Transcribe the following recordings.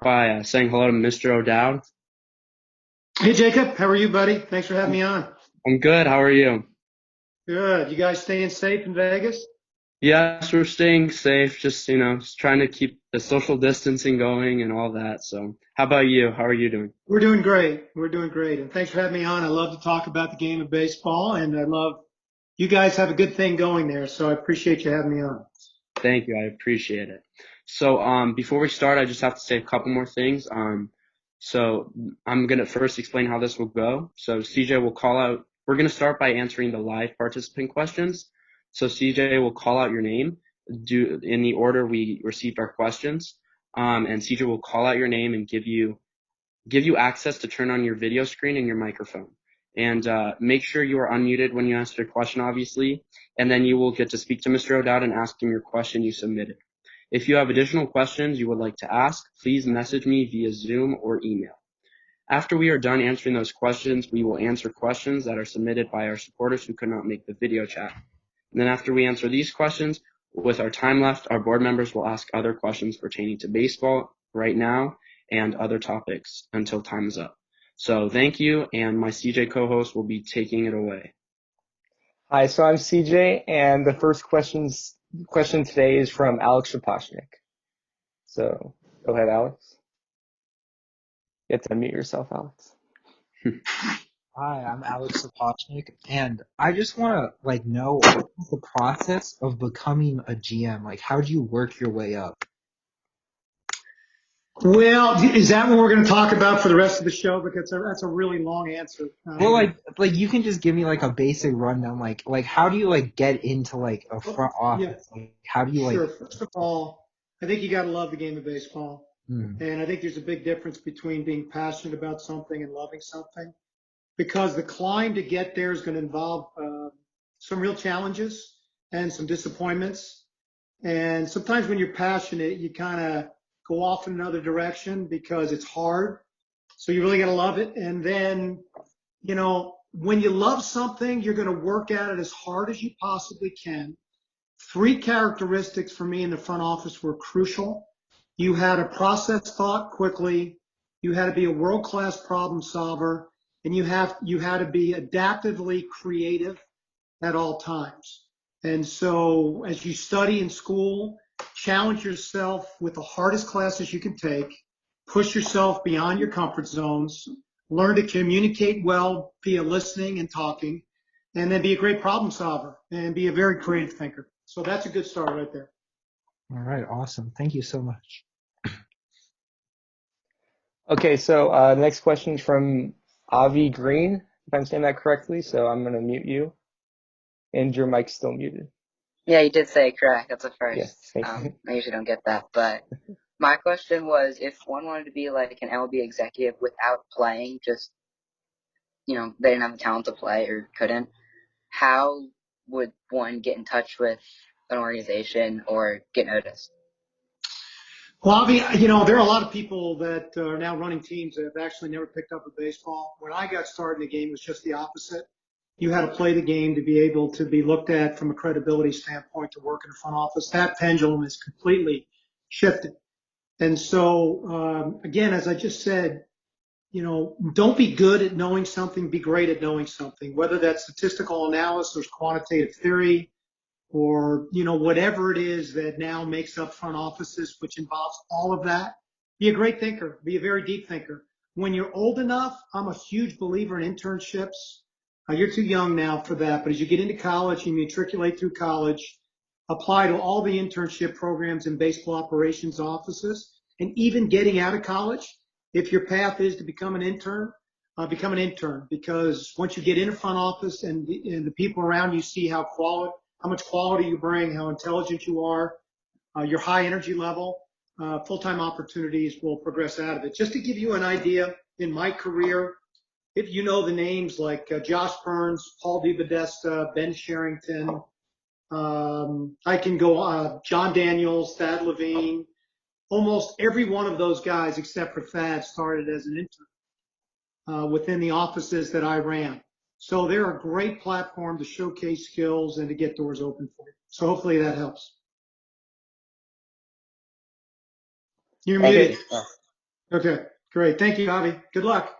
by saying hello to Mr. O'Dowd. Hey Jacob, how are you, buddy? Thanks for having me on. I'm good. How are you? Good. You guys staying safe in Vegas? Yes, we're staying safe. Just trying to keep the social distancing going and all that. So, how about you? How are you doing? We're doing great. We're doing great. And thanks for having me on. I love to talk about the game of baseball, and I love you guys have a good thing going there. So I appreciate you having me on. Thank you. I appreciate it. So, before we start, I just have to say a couple more things. So I'm gonna first explain how this will go. So CJ will call out. We're gonna start by answering the live participant questions. So CJ will call out your name, do in the order we received our questions. And CJ will call out your name and give you access to turn on your video screen and your microphone. And make sure you are unmuted when you ask your question, obviously. And then you will get to speak to Mr. O'Dowd and ask him your question you submitted. If you have additional questions you would like to ask, please message me via Zoom or email. After we are done answering those questions, we will answer questions that are submitted by our supporters who could not make the video chat. And then after we answer these questions, with our time left, our board members will ask other questions pertaining to baseball right now and other topics until time is up. So thank you, and my CJ co-host will be taking it away. Hi, so I'm CJ, and the first question today is from Alex Shaposhnik. So go ahead, Alex. You have to unmute yourself, Alex. Hi, I'm Alex Sapochnik, and I just want to know what's the process of becoming a GM? Like, how do you work your way up? Well, is that what we're going to talk about for the rest of the show? Because that's a really long answer. Well, like you can just give me a basic rundown. Like how do you get into a front office? Yeah, How do you sure. First of all, I think you got to love the game of baseball. Hmm. And I think there's a big difference between being passionate about something and loving something, because the climb to get there is going to involve some real challenges and some disappointments. And sometimes when you're passionate, you kind of go off in another direction because it's hard. So you really got to love it. And then, when you love something, you're going to work at it as hard as you possibly can. Three characteristics for me in the front office were crucial. You had to process thought quickly. You had to be a world-class problem solver, and you had to be adaptively creative at all times. And so as you study in school, challenge yourself with the hardest classes you can take, push yourself beyond your comfort zones, learn to communicate well via listening and talking, and then be a great problem solver and be a very creative thinker. So that's a good start right there. All right, awesome. Thank you so much. Okay, so next question is from Avi Green, if I'm saying that correctly. So I'm going to mute you, and your mic's still muted. Yeah, you did say it correct. That's a Yes, first. thank you. I usually don't get that, but my question was, if one wanted to be like an MLB executive without playing, just, they didn't have the talent to play or couldn't, how would one get in touch with an organization or get noticed? Well, there are a lot of people that are now running teams that have actually never picked up a baseball. When I got started in the game, it was just the opposite. You had to play the game to be able to be looked at from a credibility standpoint to work in the front office. That pendulum is completely shifted. And so, again, as I just said, don't be good at knowing something, be great at knowing something, whether that's statistical analysis or quantitative theory, or whatever it is that now makes up front offices, which involves all of that. Be a great thinker, be a very deep thinker. When you're old enough, I'm a huge believer in internships. You're too young now for that, but as you get into college, you matriculate through college, apply to all the internship programs in baseball operations offices. And even getting out of college, if your path is to become an intern, become an intern, because once you get in a front office and the people around you see how much quality you bring, how intelligent you are, your high energy level, full-time opportunities will progress out of it. Just to give you an idea, in my career, if you know the names like Josh Burns, Paul DeBedesta, Ben Sherrington, I can go John Daniels, Thad Levine, almost every one of those guys except for Thad started as an intern within the offices that I ran. So they're a great platform to showcase skills and to get doors open for you. So hopefully that helps. You're muted. Okay, great. Thank you, Avi. Good luck.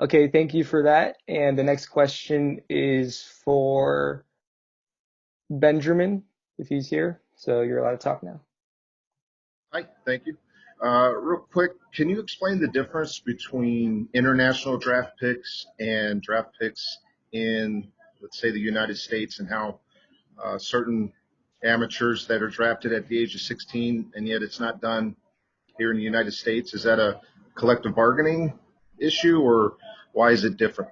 Okay, thank you for that. And the next question is for Benjamin, if he's here. So you're allowed to talk now. Hi, thank you. Real quick, can you explain the difference between international draft picks and draft picks in, let's say, the United States, and how certain amateurs that are drafted at the age of 16 and yet it's not done here in the United States? Is that a collective bargaining issue, or why is it different?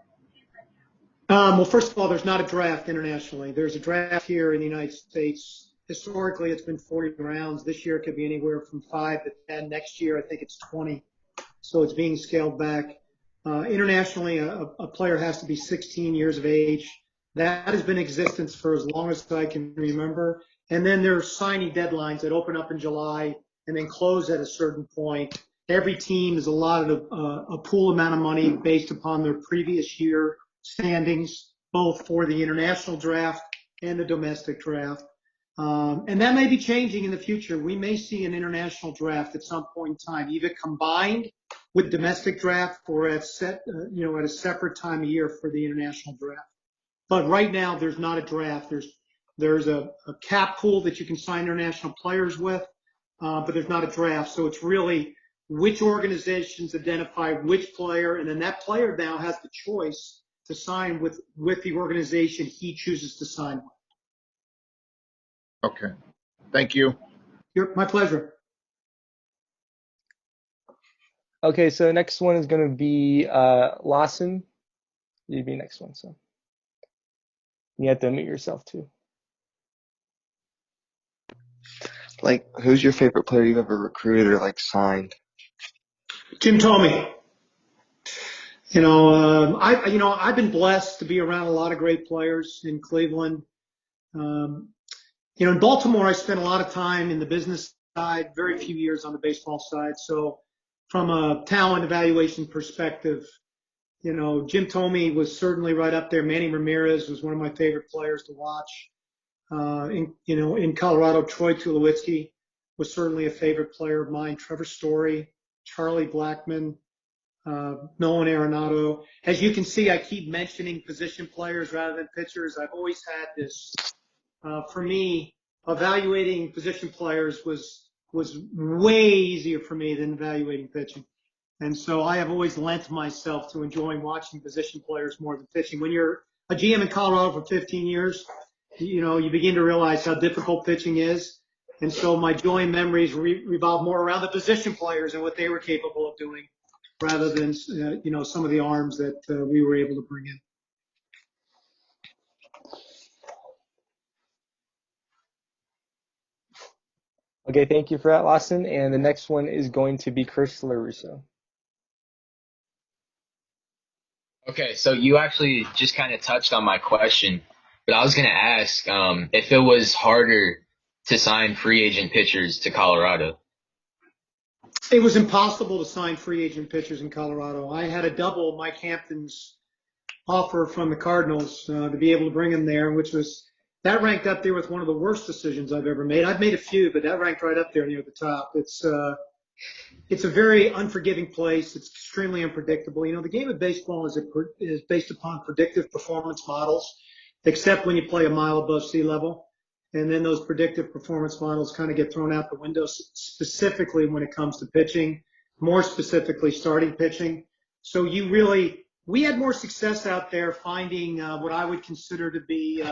Well, first of all, there's not a draft internationally. There's a draft here in the United States. Historically, it's been 40 rounds. This year, it could be anywhere from 5 to 10. Next year, I think it's 20. So it's being scaled back. Internationally, a player has to be 16 years of age. That has been in existence for as long as I can remember. And then there's signing deadlines that open up in July and then close at a certain point. Every team is allotted a pool amount of money based upon their previous year standings, both for the international draft and the domestic draft. And that may be changing in the future. We may see an international draft at some point in time, either combined with domestic draft or at a separate time of year for the international draft. But right now, there's not a draft. There's a cap pool that you can sign international players with, but there's not a draft. So it's really which organizations identify which player, and then that player now has the choice to sign with the organization he chooses to sign with. Okay, thank you. My pleasure. Okay, so next one is going to be Lawson. You'd be next one, so you have to unmute yourself too. Like, who's your favorite player you've ever recruited or like signed? Jim Thome. I've been blessed to be around a lot of great players in Cleveland. In Baltimore, I spent a lot of time in the business side, very few years on the baseball side. So from a talent evaluation perspective, Jim Thome was certainly right up there. Manny Ramirez was one of my favorite players to watch. In Colorado, Troy Tulowitzki was certainly a favorite player of mine. Trevor Story, Charlie Blackmon, Nolan Arenado. As you can see, I keep mentioning position players rather than pitchers. I've always had this. For me, evaluating position players was way easier for me than evaluating pitching. And so I have always lent myself to enjoying watching position players more than pitching. When you're a GM in Colorado for 15 years, you begin to realize how difficult pitching is. And so my joy and memories revolve more around the position players and what they were capable of doing rather than, some of the arms that we were able to bring in. Okay, thank you for that, Lawson. And the next one is going to be Chris LaRusso. Okay, so you actually just kind of touched on my question, but I was going to ask if it was harder to sign free agent pitchers to Colorado. It was impossible to sign free agent pitchers in Colorado. I had to double Mike Hampton's offer from the Cardinals to be able to bring him there, that ranked up there with one of the worst decisions I've ever made. I've made a few, but that ranked right up there near the top. It's a very unforgiving place. It's extremely unpredictable. The game of baseball is based upon predictive performance models, except when you play a mile above sea level. And then those predictive performance models kind of get thrown out the window, specifically when it comes to pitching, more specifically starting pitching. So we had more success out there finding what I would consider to be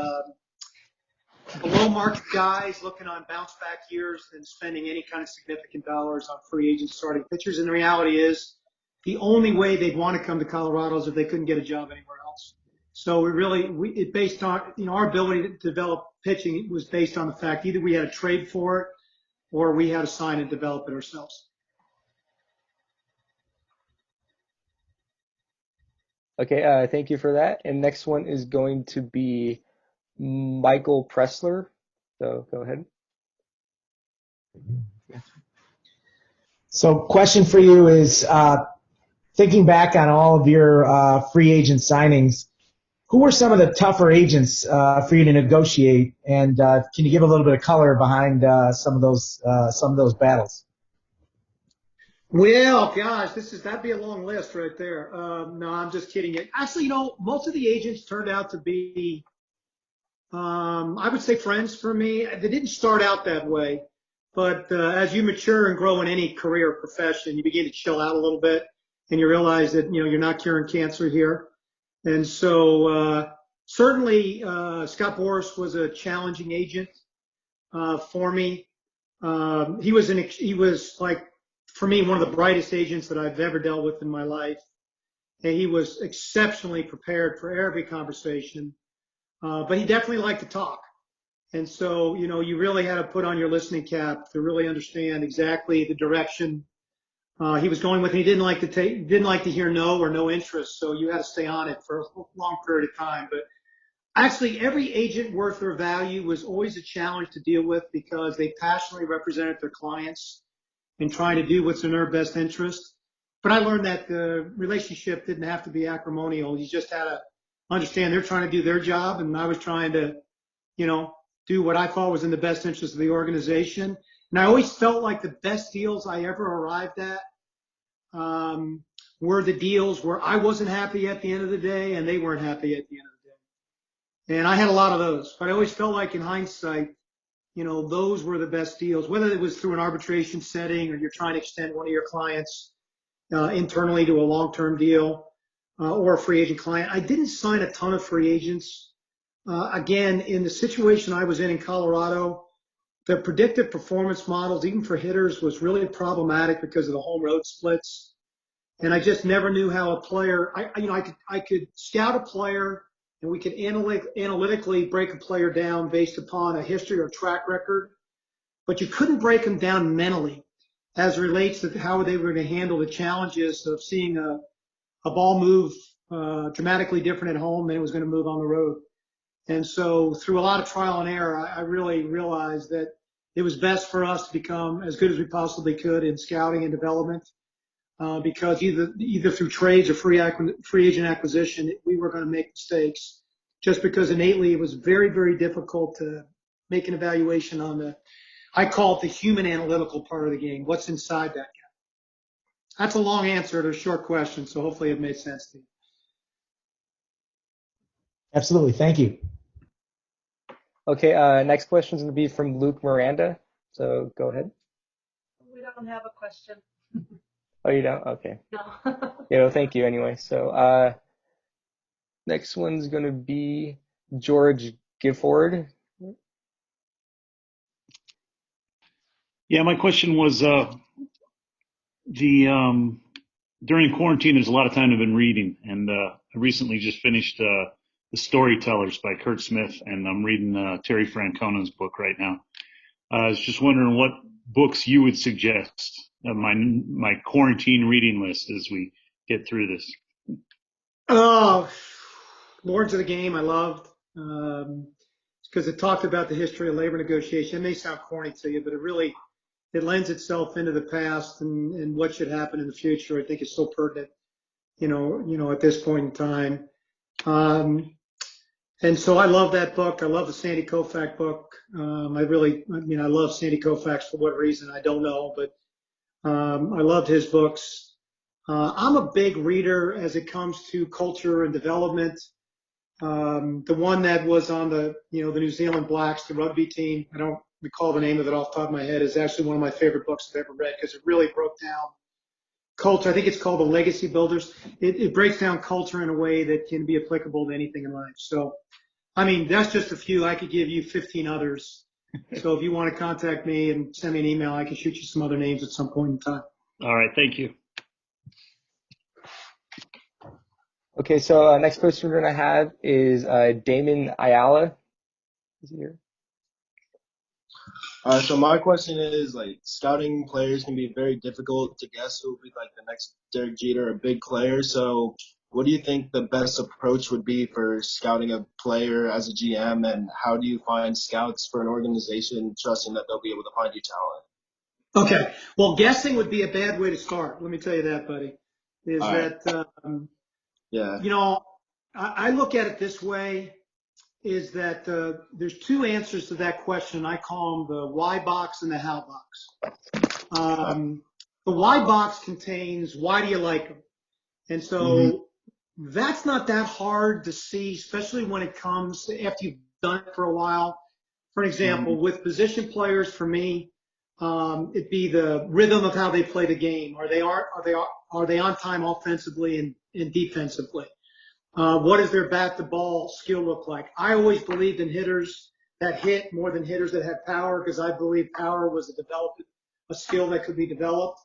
below market guys looking on bounce back years than spending any kind of significant dollars on free agent starting pitchers. And the reality is the only way they'd want to come to Colorado is if they couldn't get a job anywhere else. So it based on, our ability to develop pitching was based on the fact either we had to trade for it or we had to sign and develop it ourselves. Okay, thank you for that. And next one is going to be Michael Pressler. So go ahead. So question for you is, thinking back on all of your free agent signings, who were some of the tougher agents for you to negotiate? And can you give a little bit of color behind some of those battles? Well, gosh, that'd be a long list right there. No, I'm just kidding. Actually, most of the agents turned out to be, I would say friends for me. They didn't start out that way, but as you mature and grow in any career or profession, you begin to chill out a little bit, and you realize that you're not curing cancer here. And so certainly Scott Boras was a challenging agent for me. He was like, for me, one of the brightest agents that I've ever dealt with in my life. And he was exceptionally prepared for every conversation, but he definitely liked to talk. And so, you really had to put on your listening cap to really understand exactly the direction he was going with. And he didn't like to hear no or no interest. So you had to stay on it for a long period of time. But actually, every agent worth their value was always a challenge to deal with because they passionately represented their clients and trying to do what's in their best interest. But I learned that the relationship didn't have to be acrimonial. You just had to understand they're trying to do their job, and I was trying to, do what I thought was in the best interest of the organization. And I always felt like the best deals I ever arrived at were the deals where I wasn't happy at the end of the day and they weren't happy at the end of the day. And I had a lot of those, but I always felt like in hindsight, those were the best deals, whether it was through an arbitration setting or you're trying to extend one of your clients internally to a long-term deal or a free agent client. I didn't sign a ton of free agents. Again, in the situation I was in Colorado, the predictive performance models, even for hitters, was really problematic because of the home road splits. And I just never knew how a player, I could scout a player and we could analytically break a player down based upon a history or track record, but you couldn't break them down mentally as it relates to how they were going to handle the challenges of seeing a ball move dramatically different at home than it was going to move on the road. And so through a lot of trial and error, I really realized that it was best for us to become as good as we possibly could in scouting and development. Because either through trades or free agent acquisition, we were going to make mistakes just because innately it was very, very difficult to make an evaluation on I call it the human analytical part of the game. What's inside that guy? That's a long answer to a short question, so hopefully it made sense to you. Absolutely. Thank you. Okay, next question is going to be from Luke Miranda. So go ahead. We don't have a question. Oh, you don't? Okay. No. Yeah, well, thank you anyway. So next one's going to be George Gifford. Yeah, my question was during quarantine, there's a lot of time I've been reading, and I recently just finished The Storytellers by Kurt Smith, and I'm reading Terry Francona's book right now. I was just wondering what books you would suggest of my quarantine reading list as we get through this. Oh, Lords of the Game, I loved. Because it talked about the history of labor negotiation. It may sound corny to you, but it lends itself into the past and what should happen in the future. I think is so pertinent, at this point in time. And so I love that book. I love the Sandy Koufax book. I love Sandy Koufax for what reason, I don't know, but I loved his books. I'm a big reader as it comes to culture and development. The one that was on the New Zealand Blacks, the rugby team, I don't recall the name of it off the top of my head, is actually one of my favorite books I've ever read because it really broke down culture. I think it's called The Legacy Builders. It breaks down culture in a way that can be applicable to anything in life. So, that's just a few. I could give you 15 others. So if you want to contact me and send me an email, I can shoot you some other names at some point in time. All right, thank you. Okay, so next person we're going to have is Damon Ayala. Is he here? So my question is, scouting players can be very difficult to guess who will be the next Derek Jeter, a big player. So what do you think the best approach would be for scouting a player as a GM, and how do you find scouts for an organization trusting that they'll be able to find you talent? Okay. Well, guessing would be a bad way to start. Let me tell you that, buddy. I look at it this way. Is that there's two answers to that question. I call them the why box and the how box. The why box contains why do you like them? And so that's not that hard to see, especially when it comes after you've done it for a while. For example, with position players, for me, it'd be the rhythm of how they play the game. Are they on time offensively and defensively? What does their bat to ball skill look like? I always believed in hitters that hit more than hitters that had power because I believe power was a skill that could be developed.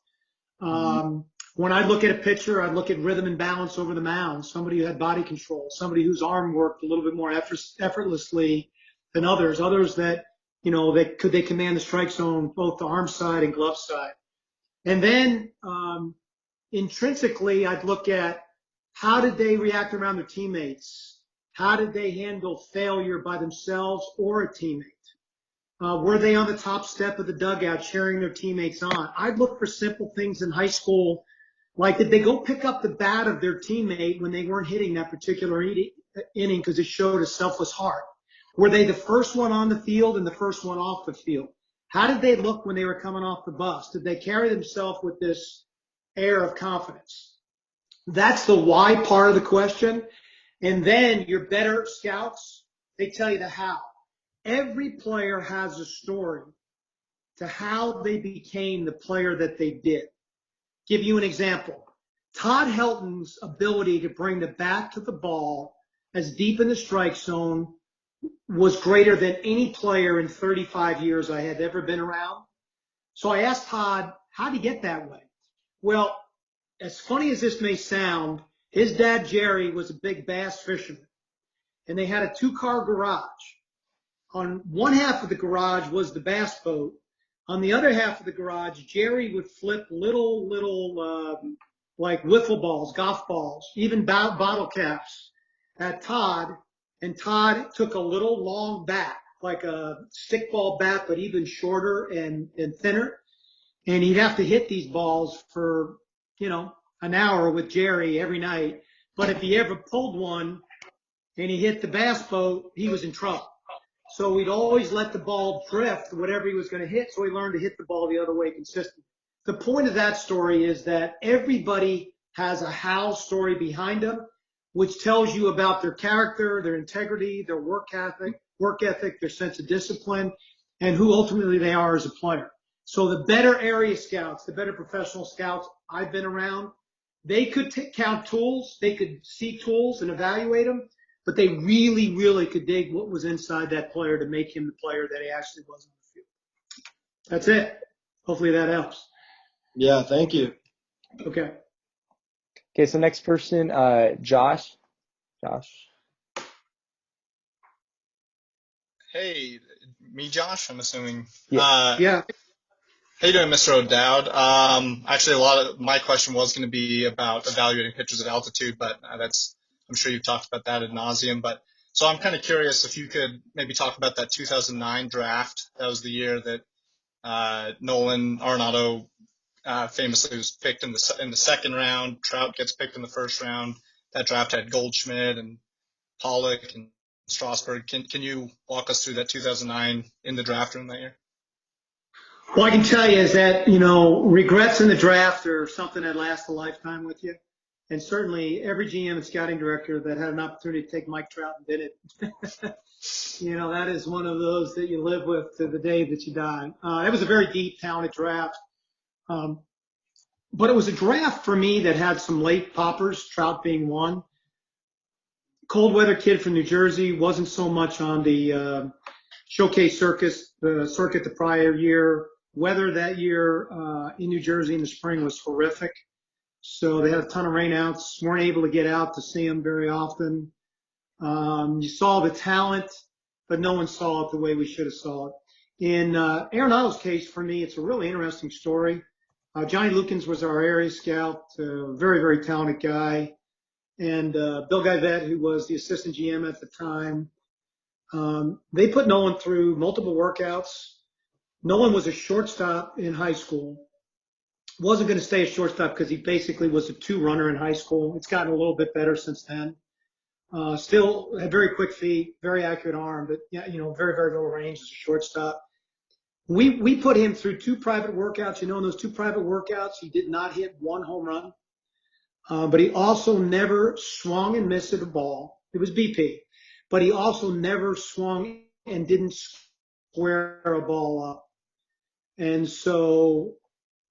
When I look at a pitcher, I look at rhythm and balance over the mound, somebody who had body control, somebody whose arm worked a little bit more effortlessly than others that, they command the strike zone, both the arm side and glove side. And then, intrinsically, I'd look at how did they react around their teammates? How did they handle failure by themselves or a teammate? Were they on the top step of the dugout cheering their teammates on? I'd look for simple things in high school, like did they go pick up the bat of their teammate when they weren't hitting that particular inning because it showed a selfless heart? Were they the first one on the field and the first one off the field? How did they look when they were coming off the bus? Did they carry themselves with this air of confidence? That's the why part of the question. And then your better scouts, they tell you the how. Every player has a story to how they became the player that they did. Give you an example. Todd Helton's ability to bring the bat to the ball as deep in the strike zone was greater than any player in 35 years I had ever been around. So I asked Todd, how'd he get that way? Well, as funny as this may sound, his dad, Jerry, was a big bass fisherman, and they had a 2-car garage. On one half of the garage was the bass boat. On the other half of the garage, Jerry would flip little like wiffle balls, golf balls, even bottle caps at Todd. And Todd took a little long bat, like a stickball bat, but even shorter and thinner. And he'd have to hit these balls for, an hour with Jerry every night. But if he ever pulled one and he hit the bass boat, he was in trouble. So we'd always let the ball drift, whatever he was going to hit, so he learned to hit the ball the other way consistently. The point of that story is that everybody has a how story behind them, which tells you about their character, their integrity, their work ethic, their sense of discipline, and who ultimately they are as a player. So the better area scouts, the better professional scouts I've been around, they could count tools, they could see tools and evaluate them, but they really, really could dig what was inside that player to make him the player that he actually was on the field. That's it. Hopefully that helps. Yeah, thank you. Okay. Okay, so next person, Josh. Josh. Hey, me, Josh, I'm assuming. Yeah. Yeah. How you doing, Mr. O'Dowd? Actually, a lot of my question was going to be about evaluating pitchers at altitude, but I'm sure you've talked about that ad nauseum. But so I'm kind of curious if you could maybe talk about that 2009 draft. That was the year that Nolan Arenado famously was picked in the second round. Trout gets picked in the first round. That draft had Goldschmidt and Pollock and Strasburg. Can you walk us through that 2009 in the draft room that year? Well, I can tell you is that, regrets in the draft are something that lasts a lifetime with you. And certainly every GM and scouting director that had an opportunity to take Mike Trout and did it, that is one of those that you live with to the day that you die. It was a very deep, talented draft. But it was a draft for me that had some late poppers, Trout being one. Cold weather kid from New Jersey, wasn't so much on the showcase circuit the prior year. Weather that year in New Jersey in the spring was horrific. So they had a ton of rainouts, weren't able to get out to see him very often. You saw the talent, but no one saw it the way we should have saw it. In Arenado's case, for me, it's a really interesting story. Johnny Lukens was our area scout, very, very talented guy. And Bill Guyvette, who was the assistant GM at the time, they put Nolan through multiple workouts. Nolan was a shortstop in high school. Wasn't going to stay a shortstop because he basically was a 2-runner in high school. It's gotten a little bit better since then. Still had very quick feet, very accurate arm, but very, very low range as a shortstop. We put him through 2 private workouts. In those 2 private workouts, he did not hit 1 home run. But he also never swung and missed at a ball. It was BP. But he also never swung and didn't square a ball up. And so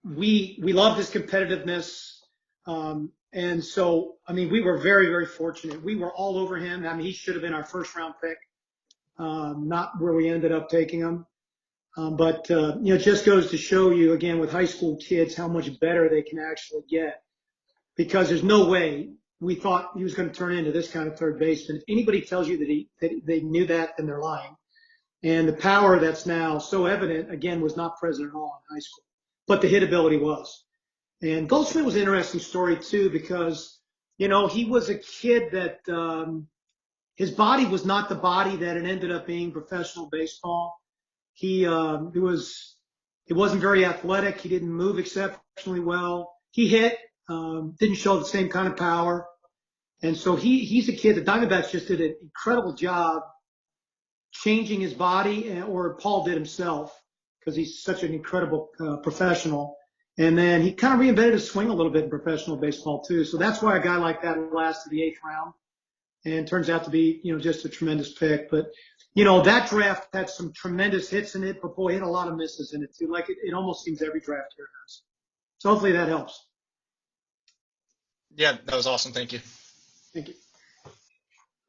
we loved his competitiveness. And so, I mean, we were very, very fortunate. We were all over him. I mean, he should have been our first round pick, not where we ended up taking him. But it just goes to show you, again, with high school kids, how much better they can actually get. Because there's no way we thought he was going to turn into this kind of third baseman. If anybody tells you that they knew that, then they're lying. And the power that's now so evident, again, was not present at all in high school. But the hit ability was. And Goldschmidt was an interesting story, too, because, he was a kid that his body was not the body that it ended up being professional baseball. He wasn't very athletic. He didn't move exceptionally well. He hit, didn't show the same kind of power. And so he's a kid. The Diamondbacks just did an incredible job changing his body, or Paul did himself, because he's such an incredible professional. And then he kind of reinvented his swing a little bit in professional baseball too. So that's why a guy like that lasts to the 8th round and turns out to be, just a tremendous pick. But, that draft had some tremendous hits in it, but boy, it had a lot of misses in it too. Like it almost seems every draft here has. So hopefully that helps. Yeah, that was awesome. Thank you. Thank you.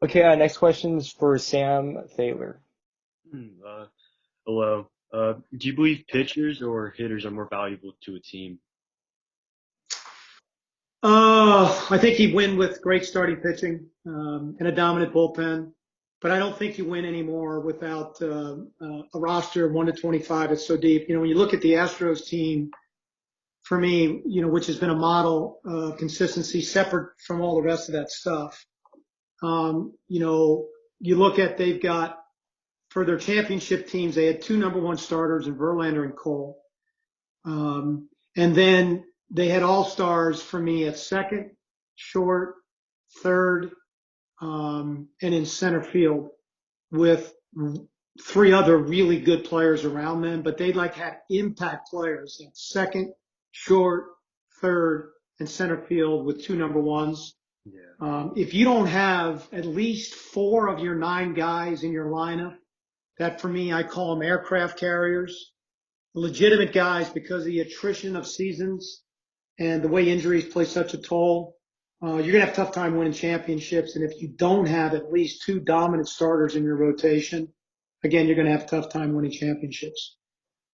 Okay, next question is for Sam Thaler. Hello. Do you believe pitchers or hitters are more valuable to a team? I think you win with great starting pitching and a dominant bullpen, but I don't think you win anymore without a roster of 1 to 25 that's so deep. When you look at the Astros team, for me, which has been a model of consistency separate from all the rest of that stuff. You look at, they've got, for their championship teams, they had 2 number 1 starters in Verlander and Cole. And then they had all-stars for me at second, short, third, and in center field with 3 other really good players around them, but they had impact players at second, short, third, and center field with 2 number 1s. Yeah. If you don't have at least 4 of your 9 guys in your lineup, that for me, I call them aircraft carriers, legitimate guys, because of the attrition of seasons and the way injuries play such a toll, you're going to have a tough time winning championships. And if you don't have at least 2 dominant starters in your rotation, again, you're going to have a tough time winning championships.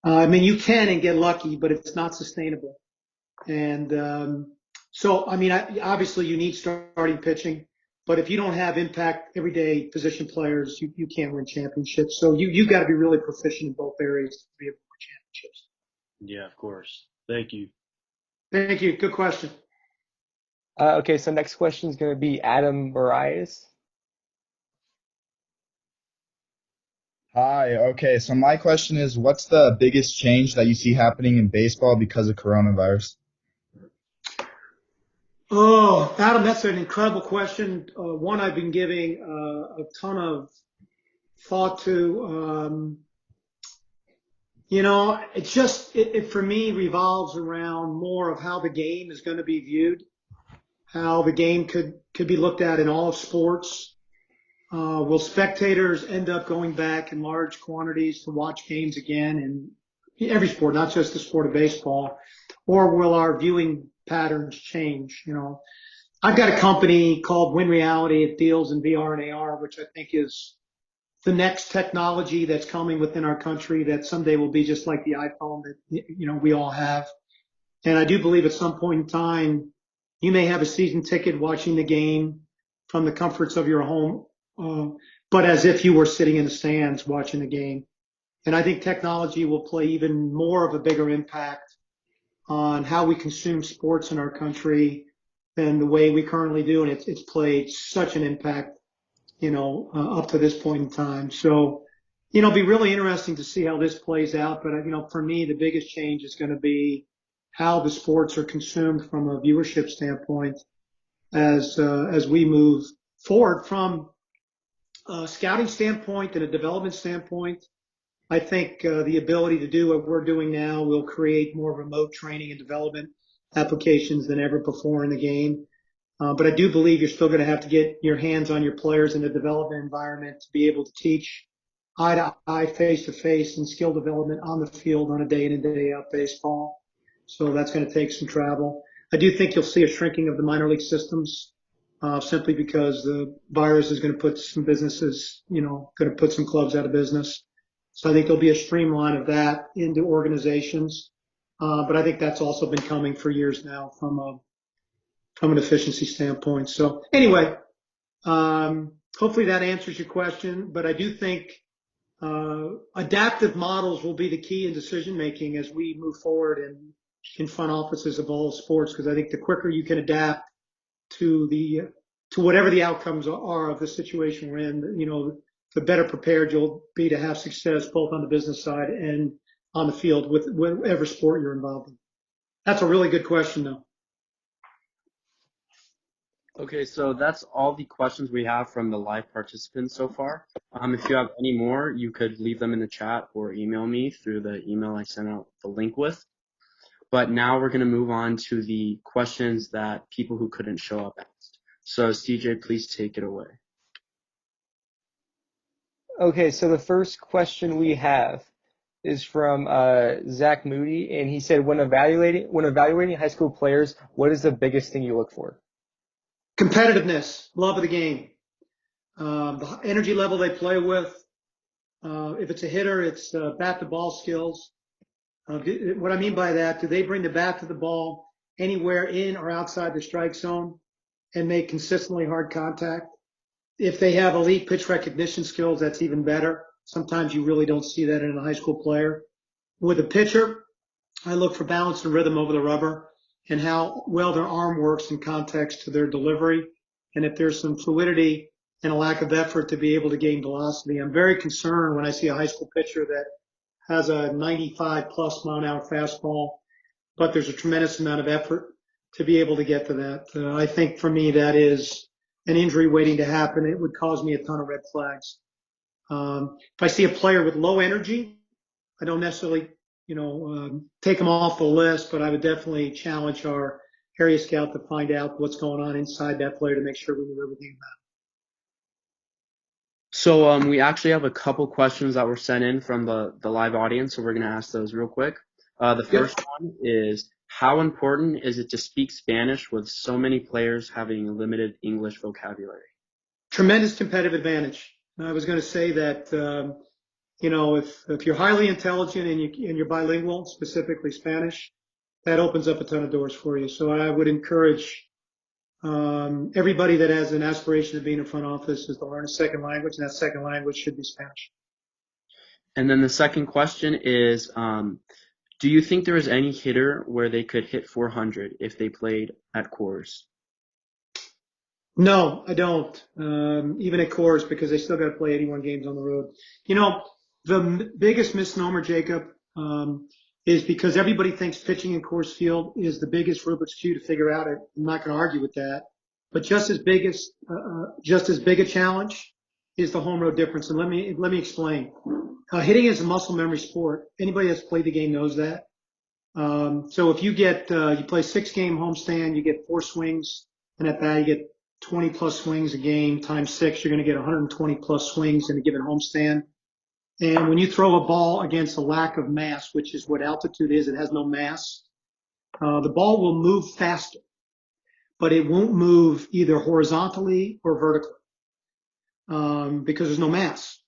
You can and get lucky, but it's not sustainable. And so, obviously you need starting pitching, but if you don't have impact everyday position players, you can't win championships. So you've got to be really proficient in both areas to be able to win championships. Yeah, of course. Thank you. Thank you. Good question. Okay, so next question is going to be Adam Marias. Hi. Okay, so my question is, what's the biggest change that you see happening in baseball because of coronavirus? Oh, Adam, that's an incredible question. One I've been giving a ton of thought to. It for me revolves around more of how the game is going to be viewed, how the game could be looked at in all of sports. Will spectators end up going back in large quantities to watch games again in every sport, not just the sport of baseball, or will our viewing patterns change? I've got a company called Win Reality. It deals in VR and AR, which I think is the next technology that's coming within our country that someday will be just like the iPhone that, we all have. And I do believe at some point in time, you may have a season ticket watching the game from the comforts of your home, but as if you were sitting in the stands watching the game. And I think technology will play even more of a bigger impact on how we consume sports in our country than the way we currently do. And it's played such an impact, up to this point in time. So, it'll be really interesting to see how this plays out. But, for me, the biggest change is going to be how the sports are consumed from a viewership standpoint as we move forward from a scouting standpoint and a development standpoint. I think the ability to do what we're doing now will create more remote training and development applications than ever before in the game. But I do believe you're still going to have to get your hands on your players in a development environment to be able to teach eye to eye, face to face, and skill development on the field on a day in and day out baseball. So that's going to take some travel. I do think you'll see a shrinking of the minor league systems, simply because the virus is going to put some businesses, going to put some clubs out of business. So I think there'll be a streamline of that into organizations. But I think that's also been coming for years now from an efficiency standpoint. So anyway, hopefully that answers your question. But I do think adaptive models will be the key in decision making as we move forward in front offices of all sports, because I think the quicker you can adapt to whatever the outcomes are of the situation we're in, the better prepared you'll be to have success both on the business side and on the field with whatever sport you're involved in. That's a really good question, though. Okay, so that's all the questions we have from the live participants so far. If you have any more, you could leave them in the chat or email me through the email I sent out the link with. But now we're going to move on to the questions that people who couldn't show up asked. So CJ, please take it away. Okay, so the first question we have is from Zach Moody, and he said, when evaluating high school players, what is the biggest thing you look for? Competitiveness, love of the game, the energy level they play with. If it's a hitter, it's bat to ball skills. What I mean by that, do they bring the bat to the ball anywhere in or outside the strike zone and make consistently hard contact? If they have elite pitch recognition skills, that's even better. Sometimes you really don't see that in a high school player. With a pitcher, I look for balance and rhythm over the rubber and how well their arm works in context to their delivery. And if there's some fluidity and a lack of effort to be able to gain velocity, I'm very concerned when I see a high school pitcher that has a 95 plus mile an hour fastball, but there's a tremendous amount of effort to be able to get to that. I think for me, that is an injury waiting to happen. It would cause me a ton of red flags. If I see a player with low energy, I don't necessarily, take them off the list, but I would definitely challenge our area scout to find out what's going on inside that player to make sure we know everything about it. So we actually have a couple questions that were sent in from the live audience, so we're going to ask those real quick. The first one is, how important is it to speak Spanish with so many players having limited English vocabulary? Tremendous competitive advantage. I was going to say that, if you're highly intelligent and you're bilingual, specifically Spanish, that opens up a ton of doors for you. So I would encourage everybody that has an aspiration of being in front office is to learn a second language, and that second language should be Spanish. And then the second question is, do you think there is any hitter where they could hit 400 if they played at Coors? No, I don't. Even at Coors, because they still got to play 81 games on the road. The biggest misnomer, Jacob, is because everybody thinks pitching in Coors Field is the biggest Rubik's Cube to figure out. I'm not going to argue with that, but just as big a challenge is the home road difference. And let me explain. Hitting is a muscle memory sport. Anybody that's played the game knows that. So if you play 6-game homestand, you get 4 swings, and at that you get 20 plus swings a game times 6, you're going to get 120 plus swings in a given homestand. And when you throw a ball against a lack of mass, which is what altitude is, it has no mass, the ball will move faster, but it won't move either horizontally or vertically, because there's no mass.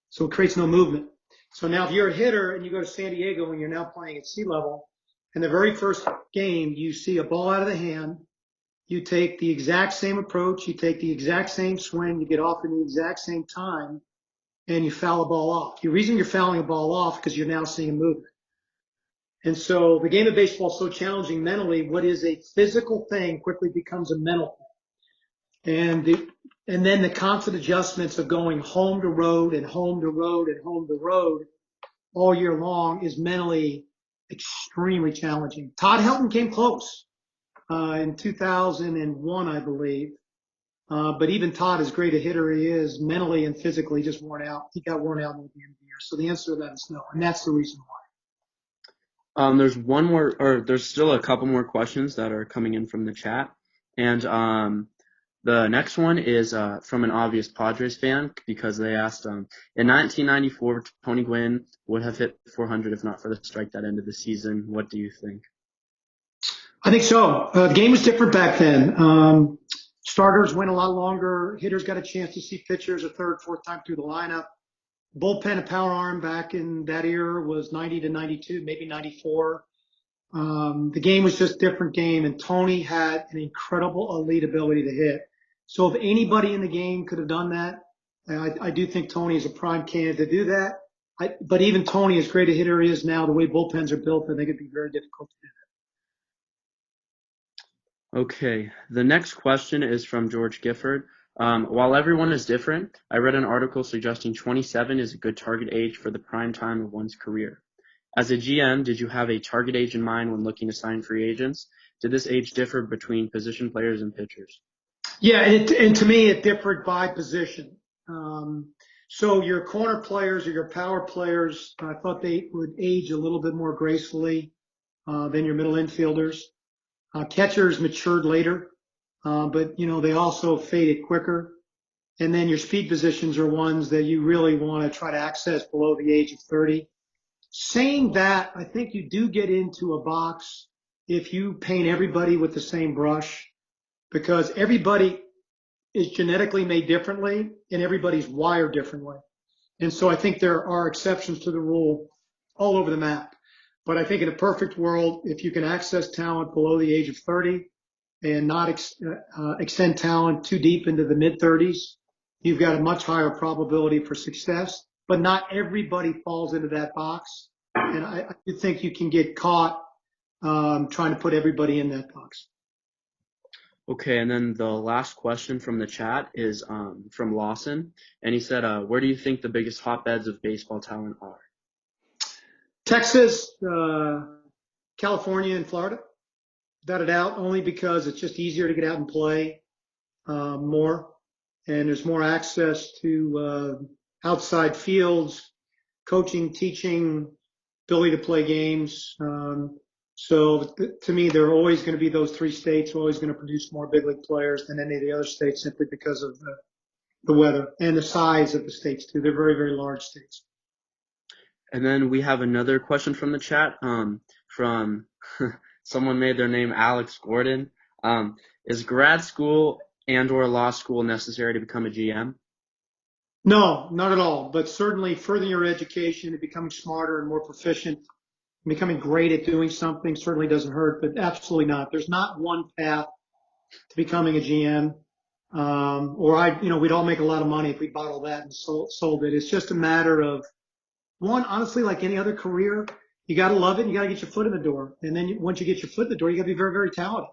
So it creates no movement. So now if you're a hitter and you go to San Diego and you're now playing at sea level, in the very first game, you see a ball out of the hand, you take the exact same approach, you take the exact same swing, you get off in the exact same time, and you foul a ball off. The reason you're fouling a ball off because you're now seeing a movement. And so the game of baseball is so challenging mentally. What is a physical thing quickly becomes a mental thing. And then the constant adjustments of going home to road and home to road and home to road all year long is mentally extremely challenging. Todd Helton came close in 2001, I believe. But even Todd, as great a hitter he is, mentally and physically just worn out. He got worn out at the end of the year. year. So the answer to that is no, and that's the reason why. There's one more, or there's still a couple more questions that are coming in from the chat. And the next one is from an obvious Padres fan because they asked, in 1994, Tony Gwynn would have hit 400 if not for the strike that ended the season. What do you think? I think so. The game was different back then. Starters went a lot longer. Hitters got a chance to see pitchers a third, fourth time through the lineup. Bullpen and power arm back in that era was 90 to 92, maybe 94. The game was just a different game, and Tony had an incredible elite ability to hit. So if anybody in the game could have done that, I do think Tony is a prime candidate to do that. But even Tony, as great a hitter he is now, the way bullpens are built, I think it'd be very difficult to do that. Okay, the next question is from George Gifford. While everyone is different, I read an article suggesting 27 is a good target age for the prime time of one's career. As a GM, did you have a target age in mind when looking to sign free agents? Did this age differ between position players and pitchers? Yeah, and to me, it differed by position. So your corner players or your power players, I thought they would age a little bit more gracefully than your middle infielders. Catchers matured later, but they also faded quicker. And then your speed positions are ones that you really want to try to access below the age of 30. Saying that, I think you do get into a box if you paint everybody with the same brush, because everybody is genetically made differently and everybody's wired differently. And so I think there are exceptions to the rule all over the map. But I think in a perfect world, if you can access talent below the age of 30 and not extend talent too deep into the mid-30s, you've got a much higher probability for success. But not everybody falls into that box. And I do think you can get caught trying to put everybody in that box. Okay, and then the last question from the chat is from Lawson. And he said, where do you think the biggest hotbeds of baseball talent are? Texas, California, and Florida. Without a doubt, only because it's just easier to get out and play more. And there's more access to outside fields, coaching, teaching, ability to play games. So to me, there are always going to be those three states are always going to produce more big league players than any of the other states simply because of the weather and the size of the states too. They're very, very large states. And then we have another question from the chat from someone made their name Alex Gordon. Is grad school and or law school necessary to become a GM? No, not at all. But certainly furthering your education and becoming smarter and more proficient, becoming great at doing something certainly doesn't hurt, but absolutely not. There's not one path to becoming a GM. We'd all make a lot of money if we bottled that and sold it. It's just a matter of one, honestly, like any other career, you got to love it and you got to get your foot in the door. And then once you get your foot in the door, you got to be very, very talented.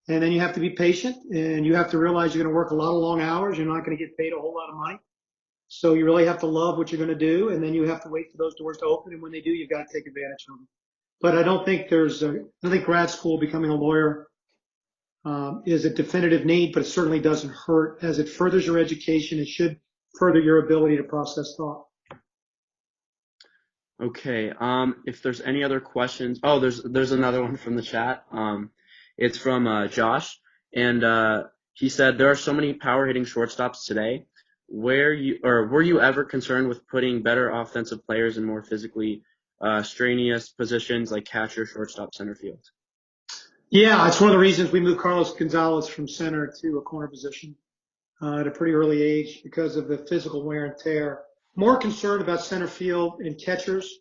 And then you have to be patient and you have to realize you're going to work a lot of long hours. You're not going to get paid a whole lot of money. So you really have to love what you're going to do. And then you have to wait for those doors to open. And when they do, you've got to take advantage of them. But I don't think I think grad school, becoming a lawyer, is a definitive need, but it certainly doesn't hurt. As it furthers your education, it should further your ability to process thought. Okay. If there's any other questions, there's another one from the chat. It's from Josh, and he said there are so many power hitting shortstops today. Were you ever concerned with putting better offensive players in more physically strenuous positions like catcher, shortstop, center field? Yeah, it's one of the reasons we moved Carlos Gonzalez from center to a corner position at a pretty early age because of the physical wear and tear. More concerned about center field and catchers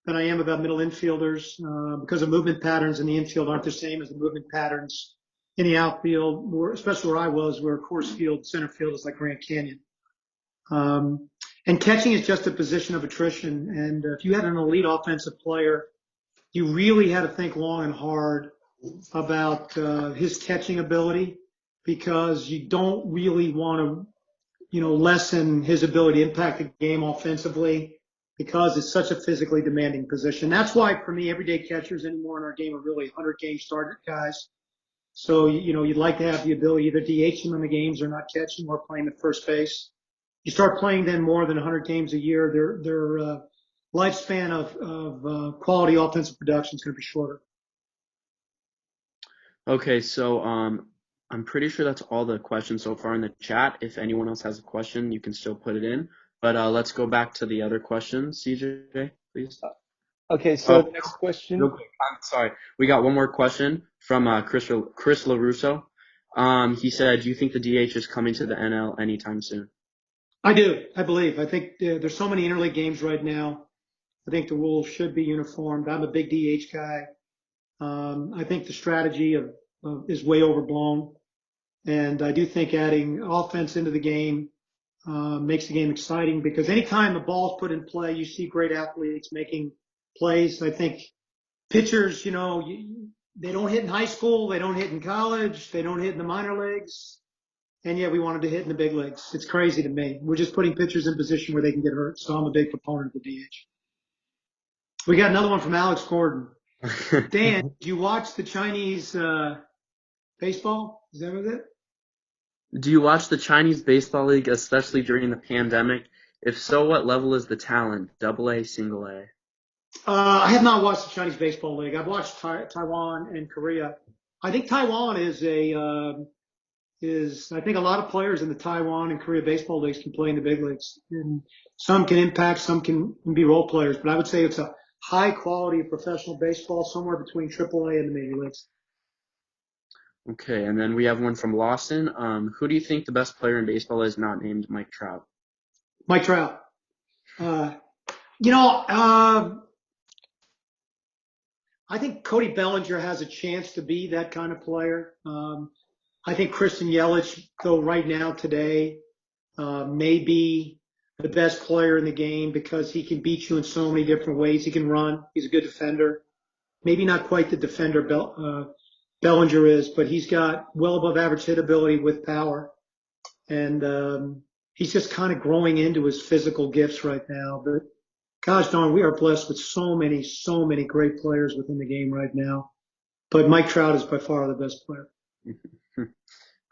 than I am about middle infielders because the movement patterns in the infield aren't the same as the movement patterns in the outfield, especially where I was, where Coors Field, center field is like Grand Canyon. And catching is just a position of attrition. And if you had an elite offensive player, you really had to think long and hard about his catching ability because you don't really want to, lessen his ability to impact the game offensively because it's such a physically demanding position. That's why, for me, everyday catchers anymore in our game are really 100-game starter guys. So, you'd like to have the ability either DH them in the games or not catching or playing at first base. you start playing them more than 100 games a year, their lifespan of quality offensive production is going to be shorter. Okay, so I'm pretty sure that's all the questions so far in the chat. If anyone else has a question, you can still put it in. But let's go back to the other questions. CJ, please. Okay, so the next question. Real quick, I'm sorry. We got one more question from Chris LaRusso. He said, do you think the DH is coming to the NL anytime soon? I do. I believe. I think there's so many interleague games right now. I think the rules should be uniformed. I'm a big DH guy. I think the strategy is way overblown. And I do think adding offense into the game makes the game exciting, because anytime the ball's put in play, you see great athletes making plays. I think pitchers, they don't hit in high school, they don't hit in college, they don't hit in the minor leagues, and yet we want them to hit in the big leagues. It's crazy to me. We're just putting pitchers in position where they can get hurt, so I'm a big proponent of the DH. We got another one from Alex Gordon. Dan, did you watch the Chinese baseball? Is that what it is? Do you watch the Chinese Baseball League, especially during the pandemic? If so, what level is the talent? AA, single A? I have not watched the Chinese Baseball League. I've watched Taiwan and Korea. I think Taiwan I think a lot of players in the Taiwan and Korea baseball leagues can play in the big leagues. And some can impact, some can be role players. But I would say it's a high quality of professional baseball, somewhere between AAA and the major leagues. Okay, and then we have one from Lawson. Who do you think the best player in baseball is not named Mike Trout? Mike Trout. I think Cody Bellinger has a chance to be that kind of player. I think Christian Yelich, though, right now today, may be the best player in the game because he can beat you in so many different ways. He can run. He's a good defender. Maybe not quite the defender Bellinger is, but he's got well above average hit ability with power. And he's just kind of growing into his physical gifts right now. But gosh darn, we are blessed with so many great players within the game right now. But Mike Trout is by far the best player.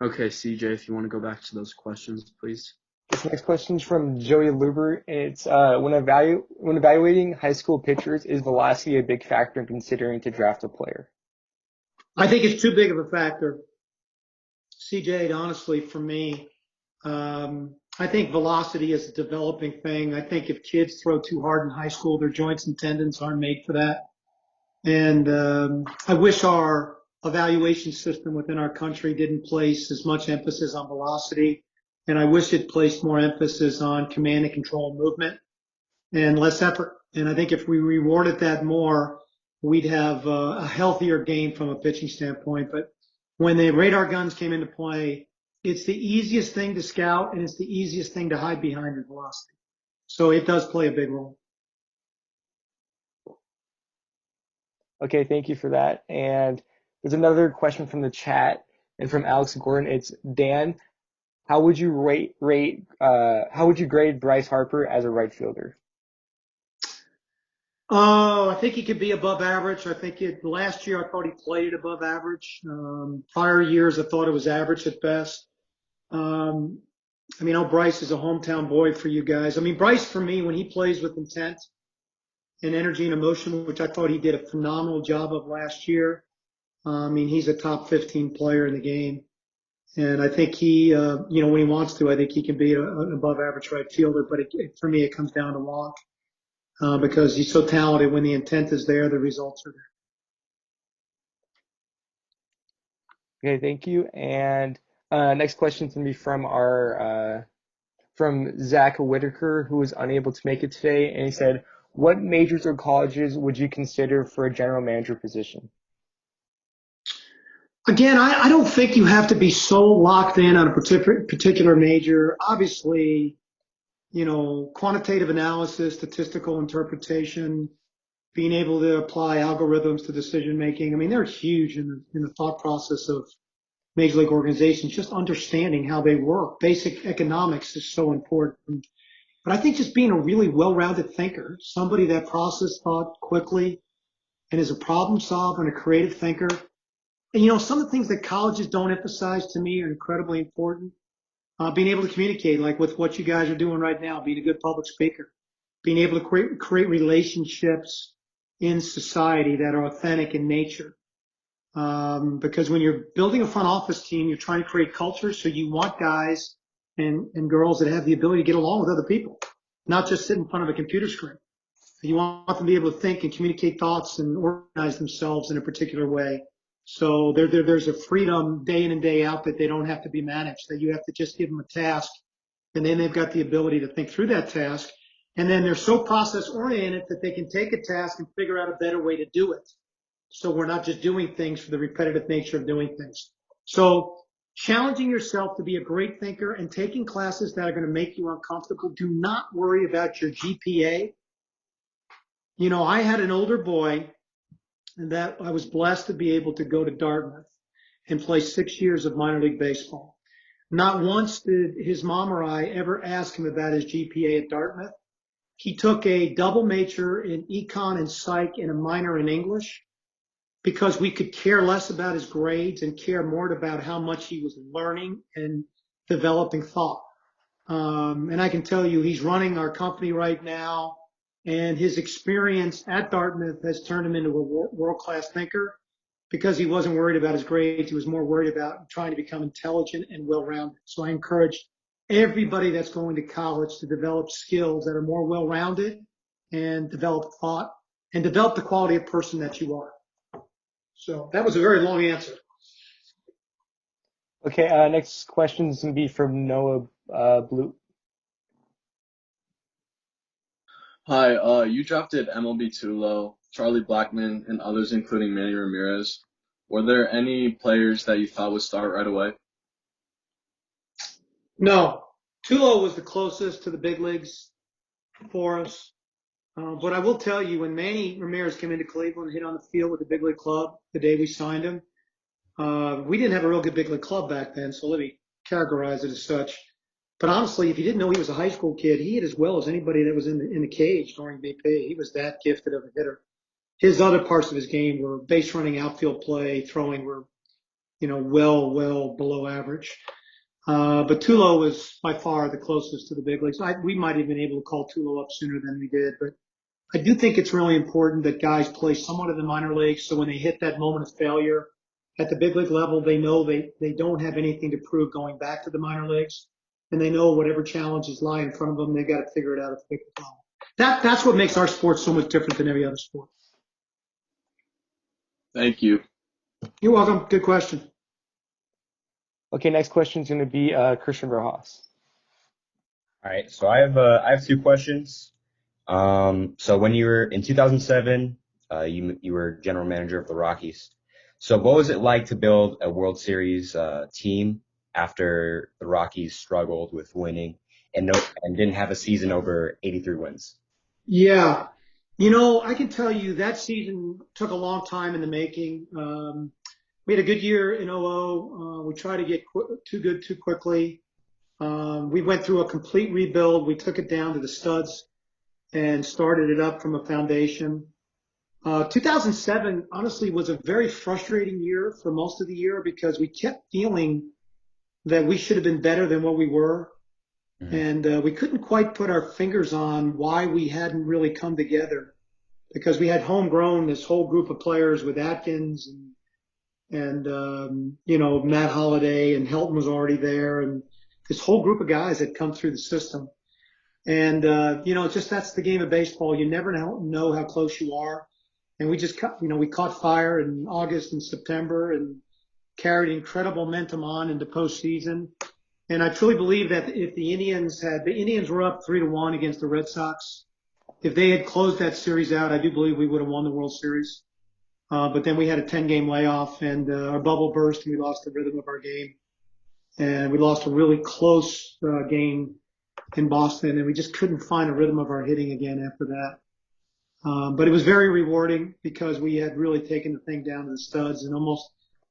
Okay, CJ, if you want to go back to those questions, please. This next question is from Joey Luber. It's when evaluating high school pitchers, is velocity a big factor in considering to draft a player? I think it's too big of a factor. CJ, honestly, for me, I think velocity is a developing thing. I think if kids throw too hard in high school, their joints and tendons aren't made for that. And I wish our evaluation system within our country didn't place as much emphasis on velocity. And I wish it placed more emphasis on command and control movement and less effort. And I think if we rewarded that more, we'd have a healthier game from a pitching standpoint. But when the radar guns came into play, it's the easiest thing to scout and it's the easiest thing to hide behind in velocity. So it does play a big role. Okay, thank you for that. And there's another question from the chat and from Alex Gordon. It's Dan, how would you grade Bryce Harper as a right fielder? Oh, I think he could be above average. I think last year I thought he played it above average. Prior years I thought it was average at best. Bryce is a hometown boy for you guys. Bryce, for me, when he plays with intent and energy and emotion, which I thought he did a phenomenal job of last year. He's a top 15 player in the game. And I think he, when he wants to, I think he can be an above average right fielder. But for me, it comes down to walk. Because he's so talented. When the intent is there, the results are there. Okay, thank you. And next question is going to be from Zach Whitaker, who was unable to make it today. And he said, what majors or colleges would you consider for a general manager position? Again, I don't think you have to be so locked in on a particular major. Obviously, quantitative analysis, statistical interpretation, being able to apply algorithms to decision making. They're huge in the thought process of major league organizations, just understanding how they work. Basic economics is so important. But I think just being a really well-rounded thinker, somebody that processes thought quickly and is a problem solver and a creative thinker. And, some of the things that colleges don't emphasize to me are incredibly important. being able to communicate, like with what you guys are doing right now, being a good public speaker, being able to create relationships in society that are authentic in nature. Because when you're building a front office team, you're trying to create culture. So you want guys and girls that have the ability to get along with other people, not just sit in front of a computer screen. You want them to be able to think and communicate thoughts and organize themselves in a particular way. So there's a freedom day in and day out that they don't have to be managed, that you have to just give them a task, and then they've got the ability to think through that task. And then they're so process oriented that they can take a task and figure out a better way to do it. So we're not just doing things for the repetitive nature of doing things. So challenging yourself to be a great thinker and taking classes that are going to make you uncomfortable. Do not worry about your GPA. You know, I had an older boy that I was blessed to be able to go to Dartmouth and play 6 years of minor league baseball. Not once did his mom or I ever ask him about his GPA at Dartmouth. He took a double major in econ and psych and a minor in English because we could care less about his grades and care more about how much he was learning and developing thought. And I can tell you he's running our company right now, and his experience at Dartmouth has turned him into a world-class thinker because he wasn't worried about his grades. He was more worried about trying to become intelligent and well-rounded. So I encourage everybody that's going to college to develop skills that are more well-rounded and develop thought and develop the quality of person that you are. So that was a very long answer. Okay, next question is going to be from Noah Blue. Hi, you drafted MLB Tulo, Charlie Blackmon, and others, including Manny Ramirez. Were there any players that you thought would start right away? No, Tulo was the closest to the big leagues for us. But I will tell you, when Manny Ramirez came into Cleveland and hit on the field with the big league club the day we signed him, we didn't have a real good big league club back then, so let me categorize it as such. But honestly, if you didn't know he was a high school kid, he hit as well as anybody that was in the cage during BP. He was that gifted of a hitter. His other parts of his game were base running, outfield play, throwing were, well below average. But Tulo was by far the closest to the big leagues. We might have been able to call Tulo up sooner than we did, but I do think it's really important that guys play somewhat in the minor leagues, so when they hit that moment of failure at the big league level, they know they don't have anything to prove going back to the minor leagues, and they know whatever challenges lie in front of them, they've got to figure it out at the big league level. That's what makes our sport so much different than every other sport. Thank you. You're welcome. Good question. Okay, next question is going to be Christian Verhaas. All right, so I have two questions. So when you were in 2007, you were general manager of the Rockies. So what was it like to build a World Series team after the Rockies struggled with winning and didn't have a season over 83 wins? Yeah. I can tell you that season took a long time in the making. We had a good year in 00. We tried to get too good too quickly. We went through a complete rebuild. We took it down to the studs and started it up from a foundation. 2007 honestly was a very frustrating year for most of the year because we kept feeling that we should have been better than what we were. And we couldn't quite put our fingers on why we hadn't really come together, because we had homegrown this whole group of players with Atkins and Matt Holliday, and Helton was already there, and this whole group of guys had come through the system. And just that's the game of baseball. You never know how close you are. And we just we caught fire in August and September and carried incredible momentum on into postseason. And I truly believe that if the Indians were up 3-1 against the Red Sox. If they had closed that series out, I do believe we would have won the World Series. But then we had a 10-game layoff, and our bubble burst, and we lost the rhythm of our game. And we lost a really close game in Boston, and we just couldn't find a rhythm of our hitting again after that. But it was very rewarding because we had really taken the thing down to the studs, and almost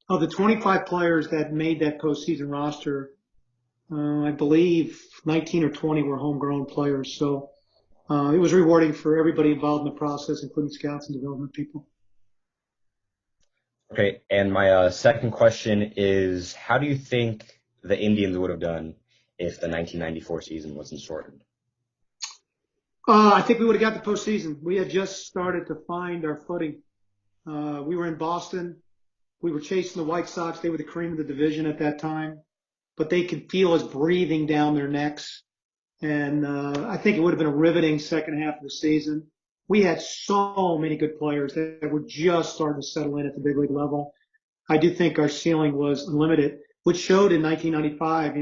of the 25 players that made that postseason roster, I believe 19 or 20 were homegrown players. So it was rewarding for everybody involved in the process, including scouts and development people. Okay, and my second question is, how do you think the Indians would have done if the 1994 season wasn't shortened? I think we would have got the postseason. We had just started to find our footing. We were in Boston. We were chasing the White Sox. They were the cream of the division at that time, but they could feel us breathing down their necks. And I think it would have been a riveting second half of the season. We had so many good players that were just starting to settle in at the big league level. I do think our ceiling was unlimited, which showed in 1995.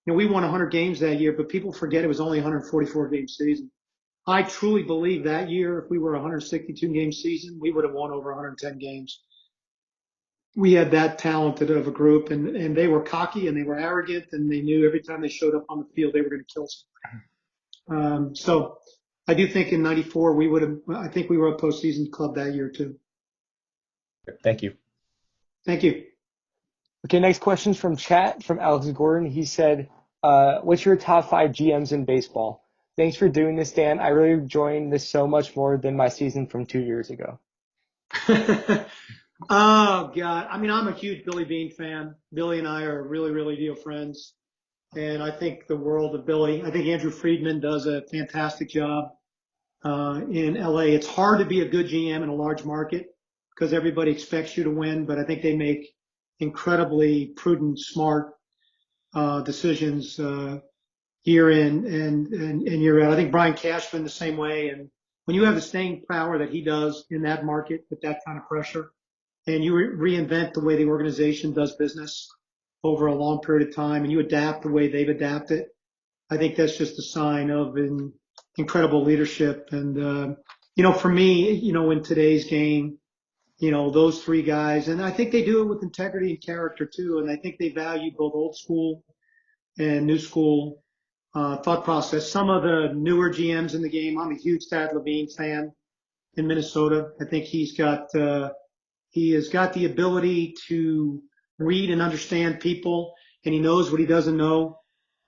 We won 100 games that year, but people forget it was only a 144 game season. I truly believe that year, if we were a 162 game season, we would have won over 110 games. We had that talented of a group, and they were cocky and they were arrogant, and they knew every time they showed up on the field they were going to kill somebody. So I do think in '94 I think we were a postseason club that year too. Thank you. Thank you. Okay, next question's from chat from Alex Gordon. He said, what's your top 5 GMs in baseball? Thanks for doing this, Dan. I really enjoyed this so much more than my season from 2 years ago. Oh, God. I mean, I'm a huge Billy Beane fan. Billy and I are really, really dear friends. And I think the world of Billy. I think Andrew Friedman does a fantastic job in LA. It's hard to be a good GM in a large market because everybody expects you to win, but I think they make incredibly prudent, smart decisions year in and year out. I think Brian Cashman the same way. And when you have the staying power that he does in that market with that kind of pressure, and you reinvent the way the organization does business over a long period of time, and you adapt the way they've adapted, I think that's just a sign of incredible leadership. And, for me, in today's game, those 3 guys, and I think they do it with integrity and character too. And I think they value both old school and new school thought process. Some of the newer GMs in the game, I'm a huge Thad Levine fan in Minnesota. I think he has got the ability to read and understand people, and he knows what he doesn't know.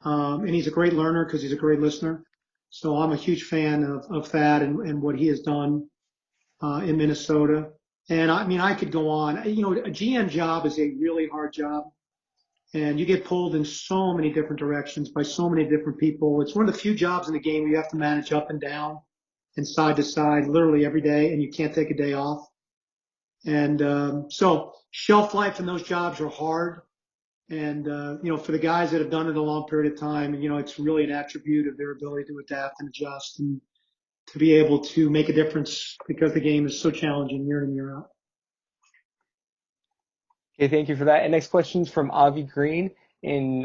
And he's a great learner because he's a great listener. So I'm a huge fan of Thad and what he has done in Minnesota. And I mean, I could go on. A GM job is a really hard job, and you get pulled in so many different directions by so many different people. It's one of the few jobs in the game where you have to manage up and down and side to side literally every day, and you can't take a day off. And so shelf life in those jobs are hard. And, for the guys that have done it a long period of time, it's really an attribute of their ability to adapt and adjust and to be able to make a difference because the game is so challenging year in and year out. Okay, thank you for that. And next question is from Avi Green. He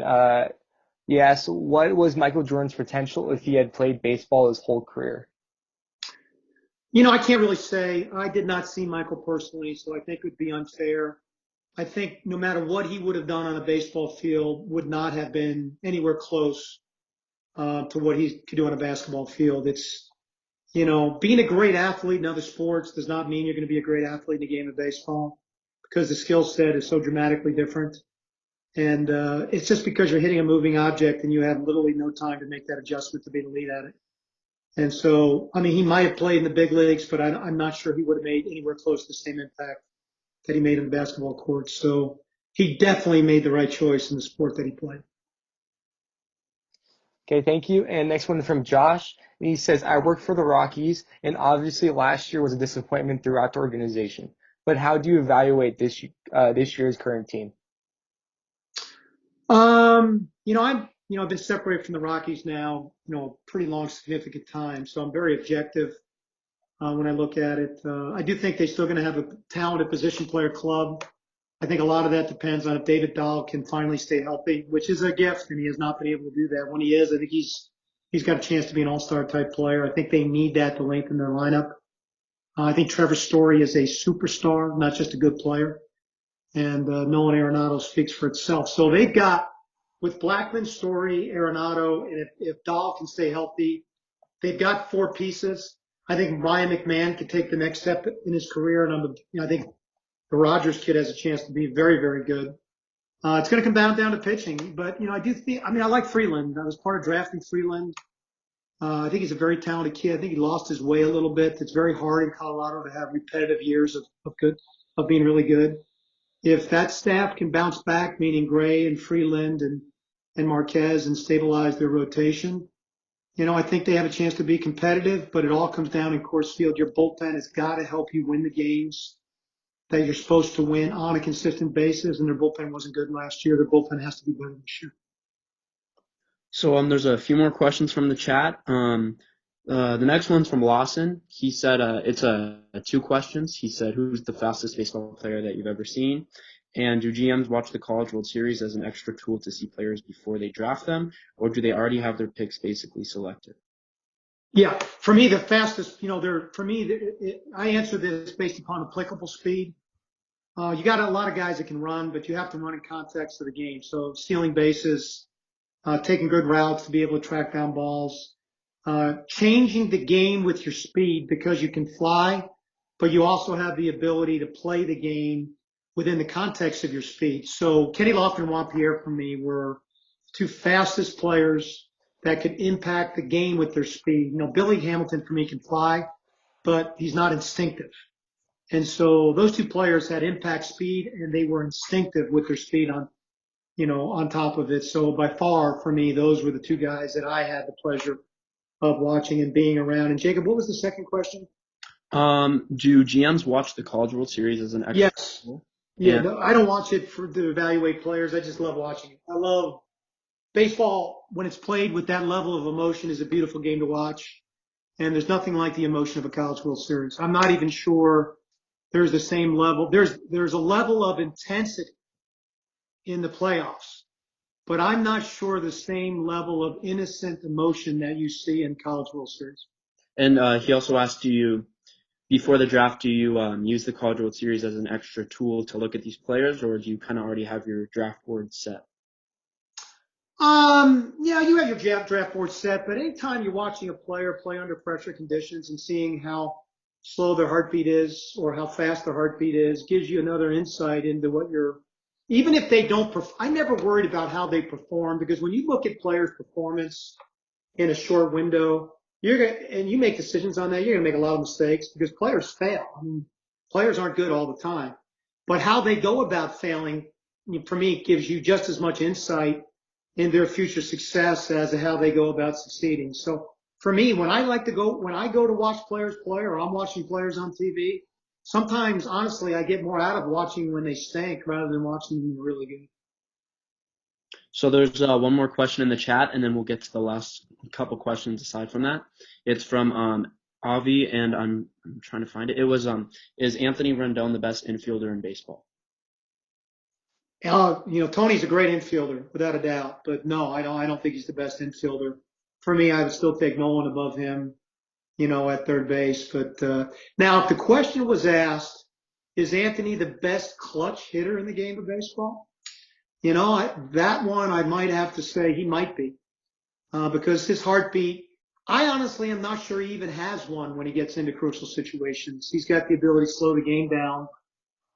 asked, what was Michael Jordan's potential if he had played baseball his whole career? I can't really say. I did not see Michael personally, so I think it would be unfair. I think no matter what he would have done on a baseball field would not have been anywhere close to what he could do on a basketball field. It's, being a great athlete in other sports does not mean you're going to be a great athlete in the game of baseball because the skill set is so dramatically different. And it's just because you're hitting a moving object and you have literally no time to make that adjustment to be an elite at it. And so, I mean, he might have played in the big leagues, but I'm not sure he would have made anywhere close to the same impact that he made in the basketball court. So he definitely made the right choice in the sport that he played. Okay, thank you. And next one from Josh. And he says, I work for the Rockies, and obviously last year was a disappointment throughout the organization. But how do you evaluate this year's current team? I've been separated from the Rockies now, a pretty long, significant time. So I'm very objective when I look at it. I do think they're still going to have a talented position player club. I think a lot of that depends on if David Dahl can finally stay healthy, which is a gift, and he has not been able to do that. When he is, I think he's got a chance to be an all-star type player. I think they need that to lengthen their lineup. I think Trevor Story is a superstar, not just a good player. And Nolan Arenado speaks for itself. So they've got, with Blackman, Story, Arenado, and if Dahl can stay healthy, they've got 4 pieces. I think Ryan McMahon could take the next step in his career, and I think the Rogers kid has a chance to be very, very good. It's going to come down to pitching, but I like Freeland. I was part of drafting Freeland. I think he's a very talented kid. I think he lost his way a little bit. It's very hard in Colorado to have repetitive years of being really good. If that staff can bounce back, meaning Gray and Freeland and and Marquez and stabilize their rotation. I think they have a chance to be competitive, but it all comes down in Coors Field. Your bullpen has got to help you win the games that you're supposed to win on a consistent basis, and their bullpen wasn't good last year. Their bullpen has to be better this year. So there's a few more questions from the chat. The next one's from Lawson. He said it's two questions. He said, who's the fastest baseball player that you've ever seen? And do GMs watch the College World Series as an extra tool to see players before they draft them, or do they already have their picks basically selected? Yeah, for me, the fastest, I answer this based upon applicable speed. You got a lot of guys that can run, but you have to run in context of the game. So stealing bases, taking good routes to be able to track down balls, changing the game with your speed because you can fly, but you also have the ability to play the game within the context of your speed. So Kenny Lofton and Juan Pierre for me were two fastest players that could impact the game with their speed. Billy Hamilton for me can fly, but he's not instinctive. And so those two players had impact speed and they were instinctive with their speed on top of it. So by far for me, those were the two guys that I had the pleasure of watching and being around. And Jacob, what was the second question? Do GMs watch the College World Series as an extra? Yes. Yeah, no, I don't watch it to evaluate players. I just love watching it. I love baseball when it's played with that level of emotion is a beautiful game to watch. And there's nothing like the emotion of a College World Series. I'm not even sure there's the same level. There's a level of intensity in the playoffs, but I'm not sure the same level of innocent emotion that you see in College World Series. And he also asked, before the draft, do you use the College World Series as an extra tool to look at these players, or do you kind of already have your draft board set? Yeah, you have your draft board set, but anytime you're watching a player play under pressure conditions and seeing how slow their heartbeat is or how fast their heartbeat is gives you another insight into what even if they don't, I never worried about how they perform because when you look at players' performance in a short window, and you make decisions on that, you're going to make a lot of mistakes because players fail. I mean, players aren't good all the time, but how they go about failing, for me, gives you just as much insight in their future success as to how they go about succeeding. So for me, when I go to watch players play or I'm watching players on TV, sometimes honestly, I get more out of watching when they stink rather than watching them really good. So there's one more question in the chat, and then we'll get to the last couple questions aside from that. It's from Avi, and I'm trying to find it. It was is Anthony Rendon the best infielder in baseball? Tony's a great infielder without a doubt, but no, I don't think he's the best infielder. For me, I would still take Nolan above him, at third base. But now, if the question was asked, is Anthony the best clutch hitter in the game of baseball? That one I might have to say he might be because his heartbeat. I honestly am not sure he even has one when he gets into crucial situations. He's got the ability to slow the game down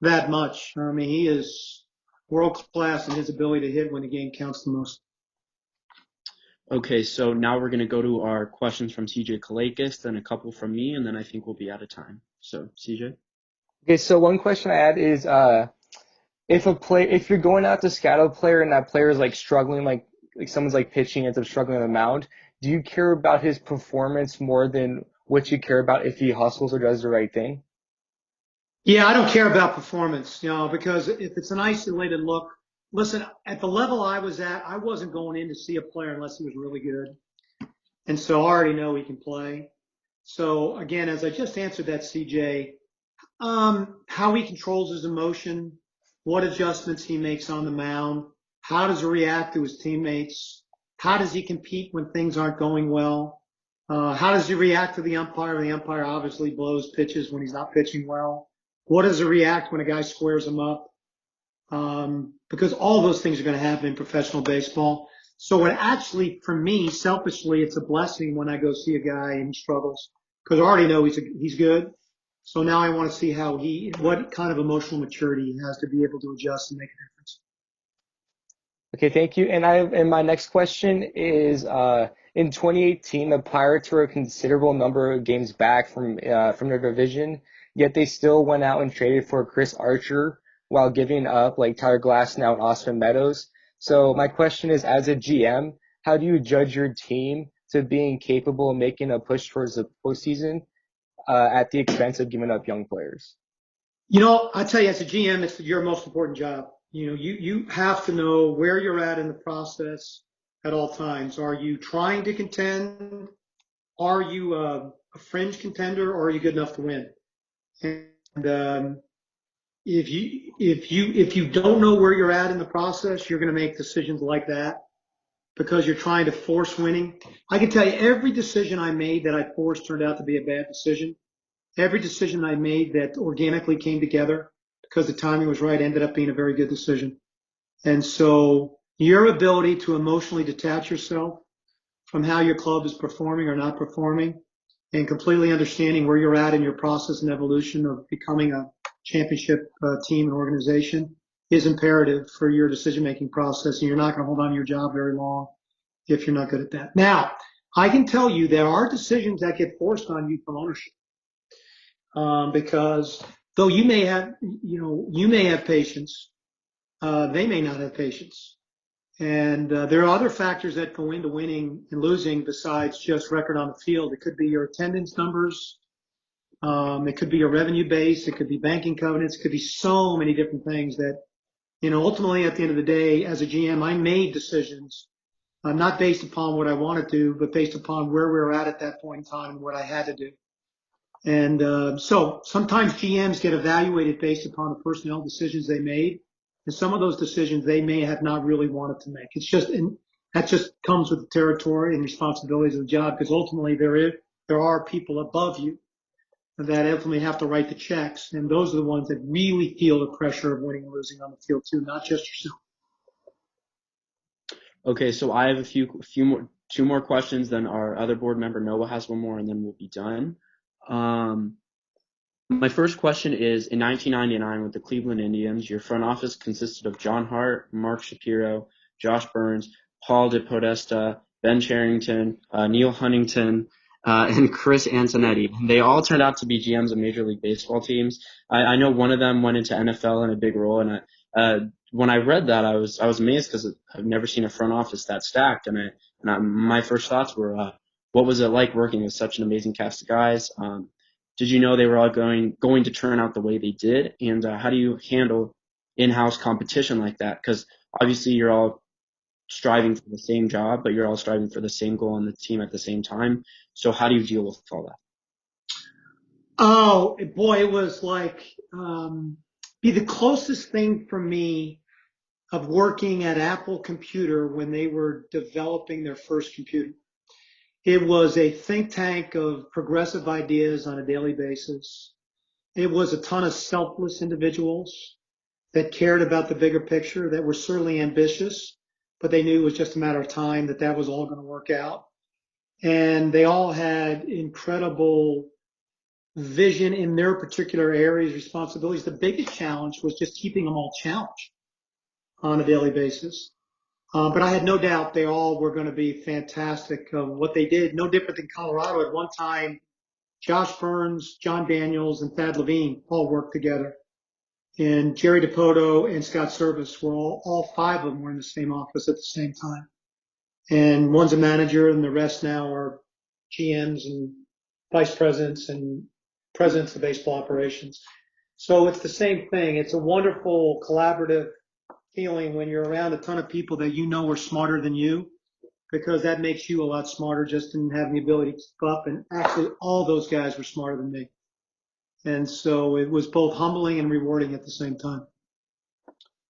that much. I mean, he is world class in his ability to hit when the game counts the most. Okay, so now we're going to go to our questions from CJ Kalakis, then a couple from me, and then I think we'll be out of time. So, CJ? Okay, so one question I had is if you're going out to scout a player and that player is like struggling, like someone's like pitching ends up struggling on the mound, do you care about his performance more than what you care about if he hustles or does the right thing? Yeah, I don't care about performance, because if it's an isolated look, listen, at the level I was at, I wasn't going in to see a player unless he was really good. And so I already know he can play. So again, as I just answered that, CJ, how he controls his emotion, what adjustments he makes on the mound, how does he react to his teammates, how does he compete when things aren't going well, how does he react to the umpire? The umpire obviously blows pitches when he's not pitching well. What does he react when a guy squares him up? Because all those things are going to happen in professional baseball. So it actually, for me, selfishly, it's a blessing when I go see a guy and he struggles because I already know he's good. So now I want to see what kind of emotional maturity he has to be able to adjust and make a difference. Okay, thank you. And my next question is, in 2018, the Pirates were a considerable number of games back from their division, yet they still went out and traded for Chris Archer while giving up like Tyler Glasnow and Austin Meadows. So my question is, as a GM, how do you judge your team to being capable of making a push towards the postseason at the expense of giving up young players? I tell you, as a GM, it's your most important job. You have to know where you're at in the process at all times. Are you trying to contend? Are you a fringe contender, or are you good enough to win? And if you don't know where you're at in the process, you're going to make decisions like that because you're trying to force winning. I can tell you, every decision I made that I forced turned out to be a bad decision. Every decision I made that organically came together because the timing was right ended up being a very good decision. And so your ability to emotionally detach yourself from how your club is performing or not performing and completely understanding where you're at in your process and evolution of becoming a championship team and organization is imperative for your decision-making process. And you're not going to hold on to your job very long if you're not good at that. Now, I can tell you there are decisions that get forced on you from ownership. Because though you may have patience, they may not have patience. And there are other factors that go into winning and losing besides just record on the field. It could be your attendance numbers. It could be your revenue base. It could be banking covenants. It could be so many different things that, ultimately at the end of the day, as a GM, I made decisions, not based upon what I wanted to, but based upon where we were at that point in time and what I had to do. And so sometimes GMs get evaluated based upon the personnel decisions they made. And some of those decisions they may have not really wanted to make. And that just comes with the territory and responsibilities of the job, because ultimately there are people above you that ultimately have to write the checks. And those are the ones that really feel the pressure of winning and losing on the field too, not just yourself. Okay, so I have two more questions. Then our other board member Noah has one more, and then we'll be done. My first question is, in 1999 with the Cleveland Indians, your front office consisted of John Hart, Mark Shapiro, Josh Burns, Paul DePodesta, Ben Cherington, Neil Huntington, and Chris Antonetti. They all turned out to be GMs of Major League Baseball teams. I know one of them went into NFL in a big role, and when I read that, I was amazed because I've never seen a front office that stacked. And my first thoughts were, what was it like working with such an amazing cast of guys? Did you know they were all going to turn out the way they did? And how do you handle in-house competition like that? Because obviously you're all striving for the same job, but you're all striving for the same goal on the team at the same time. So how do you deal with all that? Oh, boy, it was like be the closest thing for me of working at Apple Computer when they were developing their first computer. It was a think tank of progressive ideas on a daily basis. It was a ton of selfless individuals that cared about the bigger picture, that were certainly ambitious, but they knew it was just a matter of time that was all going to work out. And they all had incredible vision in their particular areas, responsibilities. The biggest challenge was just keeping them all challenged on a daily basis. But I had no doubt they all were going to be fantastic of what they did. No different than Colorado. At one time, Josh Burns, John Daniels, and Thad Levine all worked together. And Jerry DePoto and Scott Service were all five of them were in the same office at the same time. And one's a manager, and the rest now are GMs and vice presidents and presidents of baseball operations. So it's the same thing. It's a wonderful collaborative feeling when you're around a ton of people that you know are smarter than you, because that makes you a lot smarter just in having the ability to keep up. And actually, all those guys were smarter than me. And so it was both humbling and rewarding at the same time.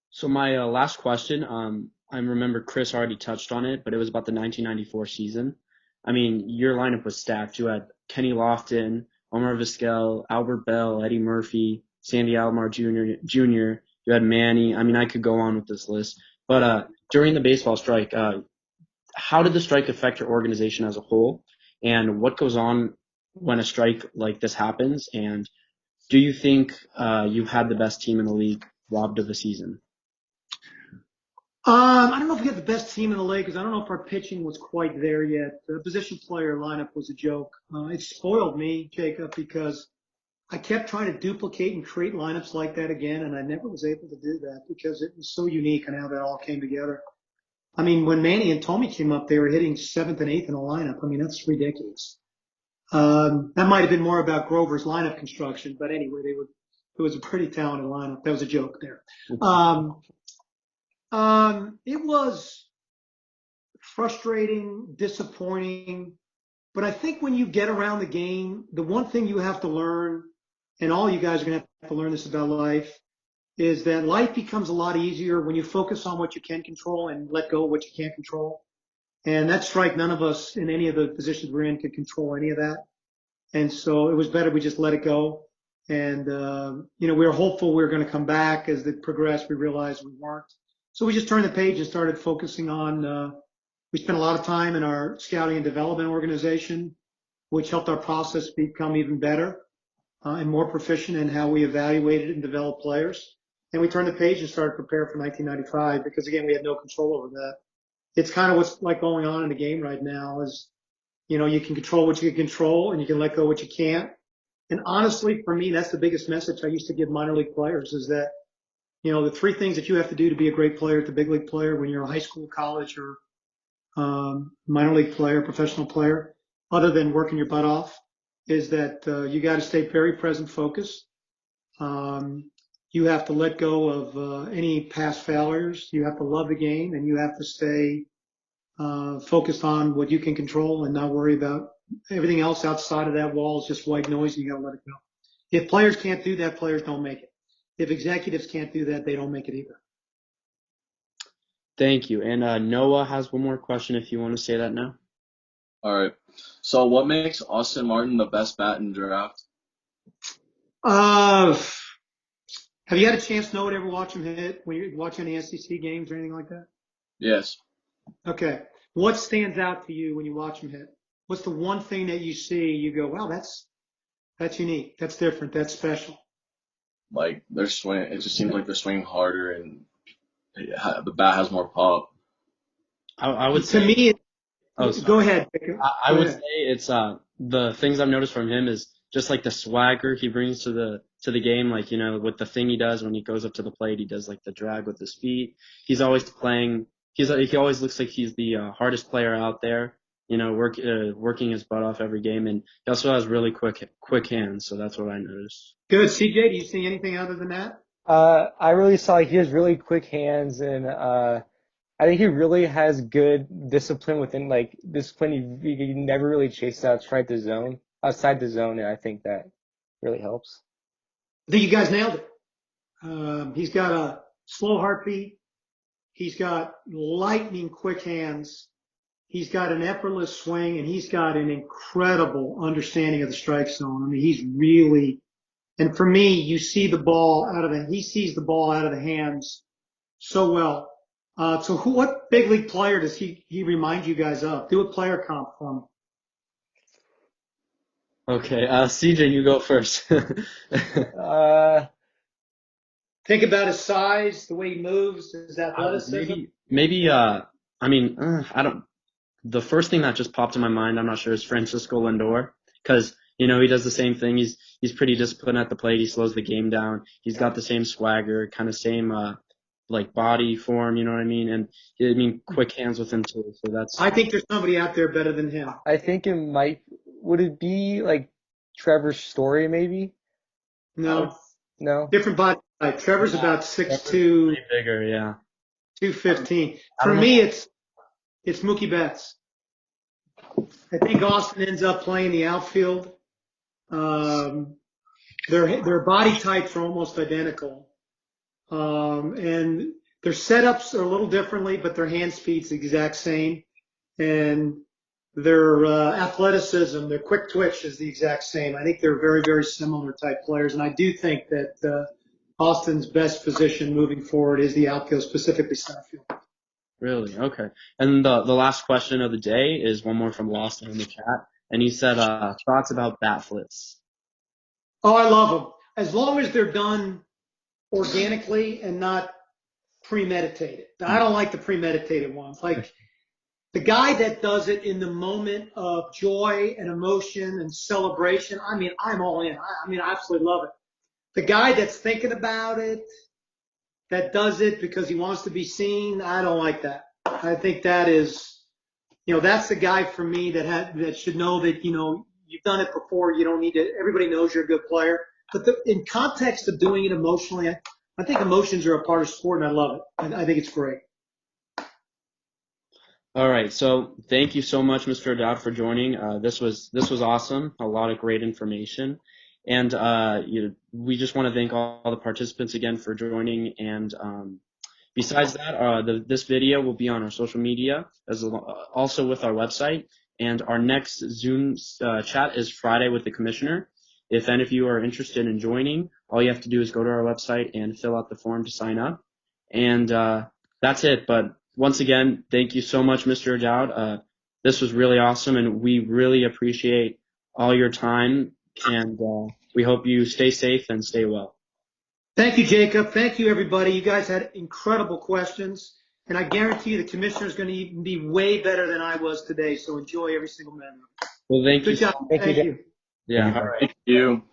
So my last question, I remember Chris already touched on it, but it was about the 1994 season. I mean, your lineup was stacked. You had Kenny Lofton, Omar Vizquel, Albert Bell, Eddie Murphy, Sandy Alomar Jr. You had Manny. I mean, I could go on with this list. But during the baseball strike, how did the strike affect your organization as a whole? And what goes on when a strike like this happens? And do you think you had the best team in the league robbed of a season? I don't know if we had the best team in the league because I don't know if our pitching was quite there yet. The position player lineup was a joke. It spoiled me, Jacob, because I kept trying to duplicate and create lineups like that again, and I never was able to do that because it was so unique and how that all came together. I mean, when Manny and Tommy came up, they were hitting 7th and 8th in the lineup. I mean, that's ridiculous. That might have been more about Grover's lineup construction, but anyway, it was a pretty talented lineup. That was a joke there. It was frustrating, disappointing, but I think when you get around the game, the one thing you have to learn, and all you guys are going to have to learn this about life, is that life becomes a lot easier when you focus on what you can control and let go of what you can't control. And that's right. None of us in any of the positions we're in could control any of that. And so it was better we just let it go. And, we were hopeful we were going to come back. As it progressed, we realized we weren't. So we just turned the page and started focusing on, we spent a lot of time in our scouting and development organization, which helped our process become even better and more proficient in how we evaluated and developed players. And we turned the page and started to prepare for 1995 because, again, we had no control over that. It's kind of what's like going on in the game right now is, you can control what you can control and you can let go what you can't. And honestly, for me, that's the biggest message I used to give minor league players is that, the 3 things that you have to do to be a great player, to big league player when you're a high school, college, or minor league player, professional player, other than working your butt off, is that you got to stay very present focused. You have to let go of any past failures. You have to love the game, and you have to stay focused on what you can control and not worry about everything else outside of that wall is just white noise, and you got to let it go. If players can't do that, players don't make it. If executives can't do that, they don't make it either. Thank you. And Noah has one more question if you want to say that now. All right. So what makes Austin Martin the best bat in draft? Have you had a chance, Noah, to ever watch him hit when you watch any SEC games or anything like that? Yes. Okay. What stands out to you when you watch him hit? What's the one thing that you see, you go, wow, that's unique. That's different. That's special. Like their swing, it just seems like they're swinging harder and the bat has more pop. I would To say. me, Oh, go ahead. I would say it's the things I've noticed from him is just like the swagger he brings to the game, like with the thing he does when he goes up to the plate, he does like the drag with his feet. He's always playing. He always looks like he's the hardest player out there. Working his butt off every game, and he also has really quick hands. So that's what I noticed. Good. CJ, do you see anything other than that? I really saw he has really quick hands, and I think he really has good discipline within discipline. He never really chases outside the zone, and I think that really helps. I think you guys nailed it. He's got a slow heartbeat. He's got lightning quick hands. He's got an effortless swing, and he's got an incredible understanding of the strike zone. I mean, he's really, and for me, he sees the ball out of the hands so well. So what big league player does he remind you guys of? Do a player comp for me. Okay, CJ, you go first. Think about his size, the way he moves, his athleticism. Maybe I don't. The first thing that just popped in my mind, I'm not sure, is Francisco Lindor, because he does the same thing. He's pretty disciplined at the plate. He slows the game down. He's got the same swagger, kind of same body form. You know what I mean? And quick hands with him too. So that's. I think there's somebody out there better than him. I think it might. Would it be like Trevor Story maybe? No. Different body type. Trevor's about 6'2". Bigger, yeah. 215. For me, it's Mookie Betts. I think Austin ends up playing the outfield. Their body types are almost identical. And their setups are a little differently, but their hand speed's the exact same. And their athleticism, their quick twitch is the exact same. I think they're very, very similar type players. And I do think that Austin's best position moving forward is the outfield, specifically center field. Really? Okay. And the last question of the day is one more from Lawson in the chat. And he said, thoughts about bat flips. Oh, I love them. As long as they're done organically and not premeditated. I don't like the premeditated ones. Like the guy that does it in the moment of joy and emotion and celebration, I'm all in. I absolutely love it. The guy that's thinking about it, that does it because he wants to be seen, I don't like that. I think that is, that's the guy for me that should know that, you've done it before. You don't need to, everybody knows you're a good player. But in context of doing it emotionally, I think emotions are a part of sport, and I love it. I think it's great. All right. So thank you so much, Mr. O'Dowd, for joining. This was awesome. A lot of great information. And we just want to thank all the participants again for joining. And besides that, this video will be on our social media, also with our website. And our next Zoom chat is Friday with the commissioner. If any of you are interested in joining, all you have to do is go to our website and fill out the form to sign up. And that's it. But once again, thank you so much, Mr. O'Dowd. This was really awesome, and we really appreciate all your time. And we hope you stay safe and stay well. Thank you, Jacob. Thank you, everybody. You guys had incredible questions, and I guarantee you the commissioner is going to even be way better than I was today. So enjoy every single minute. Well, thank you. Good job. Thank you. Yeah. Thank you.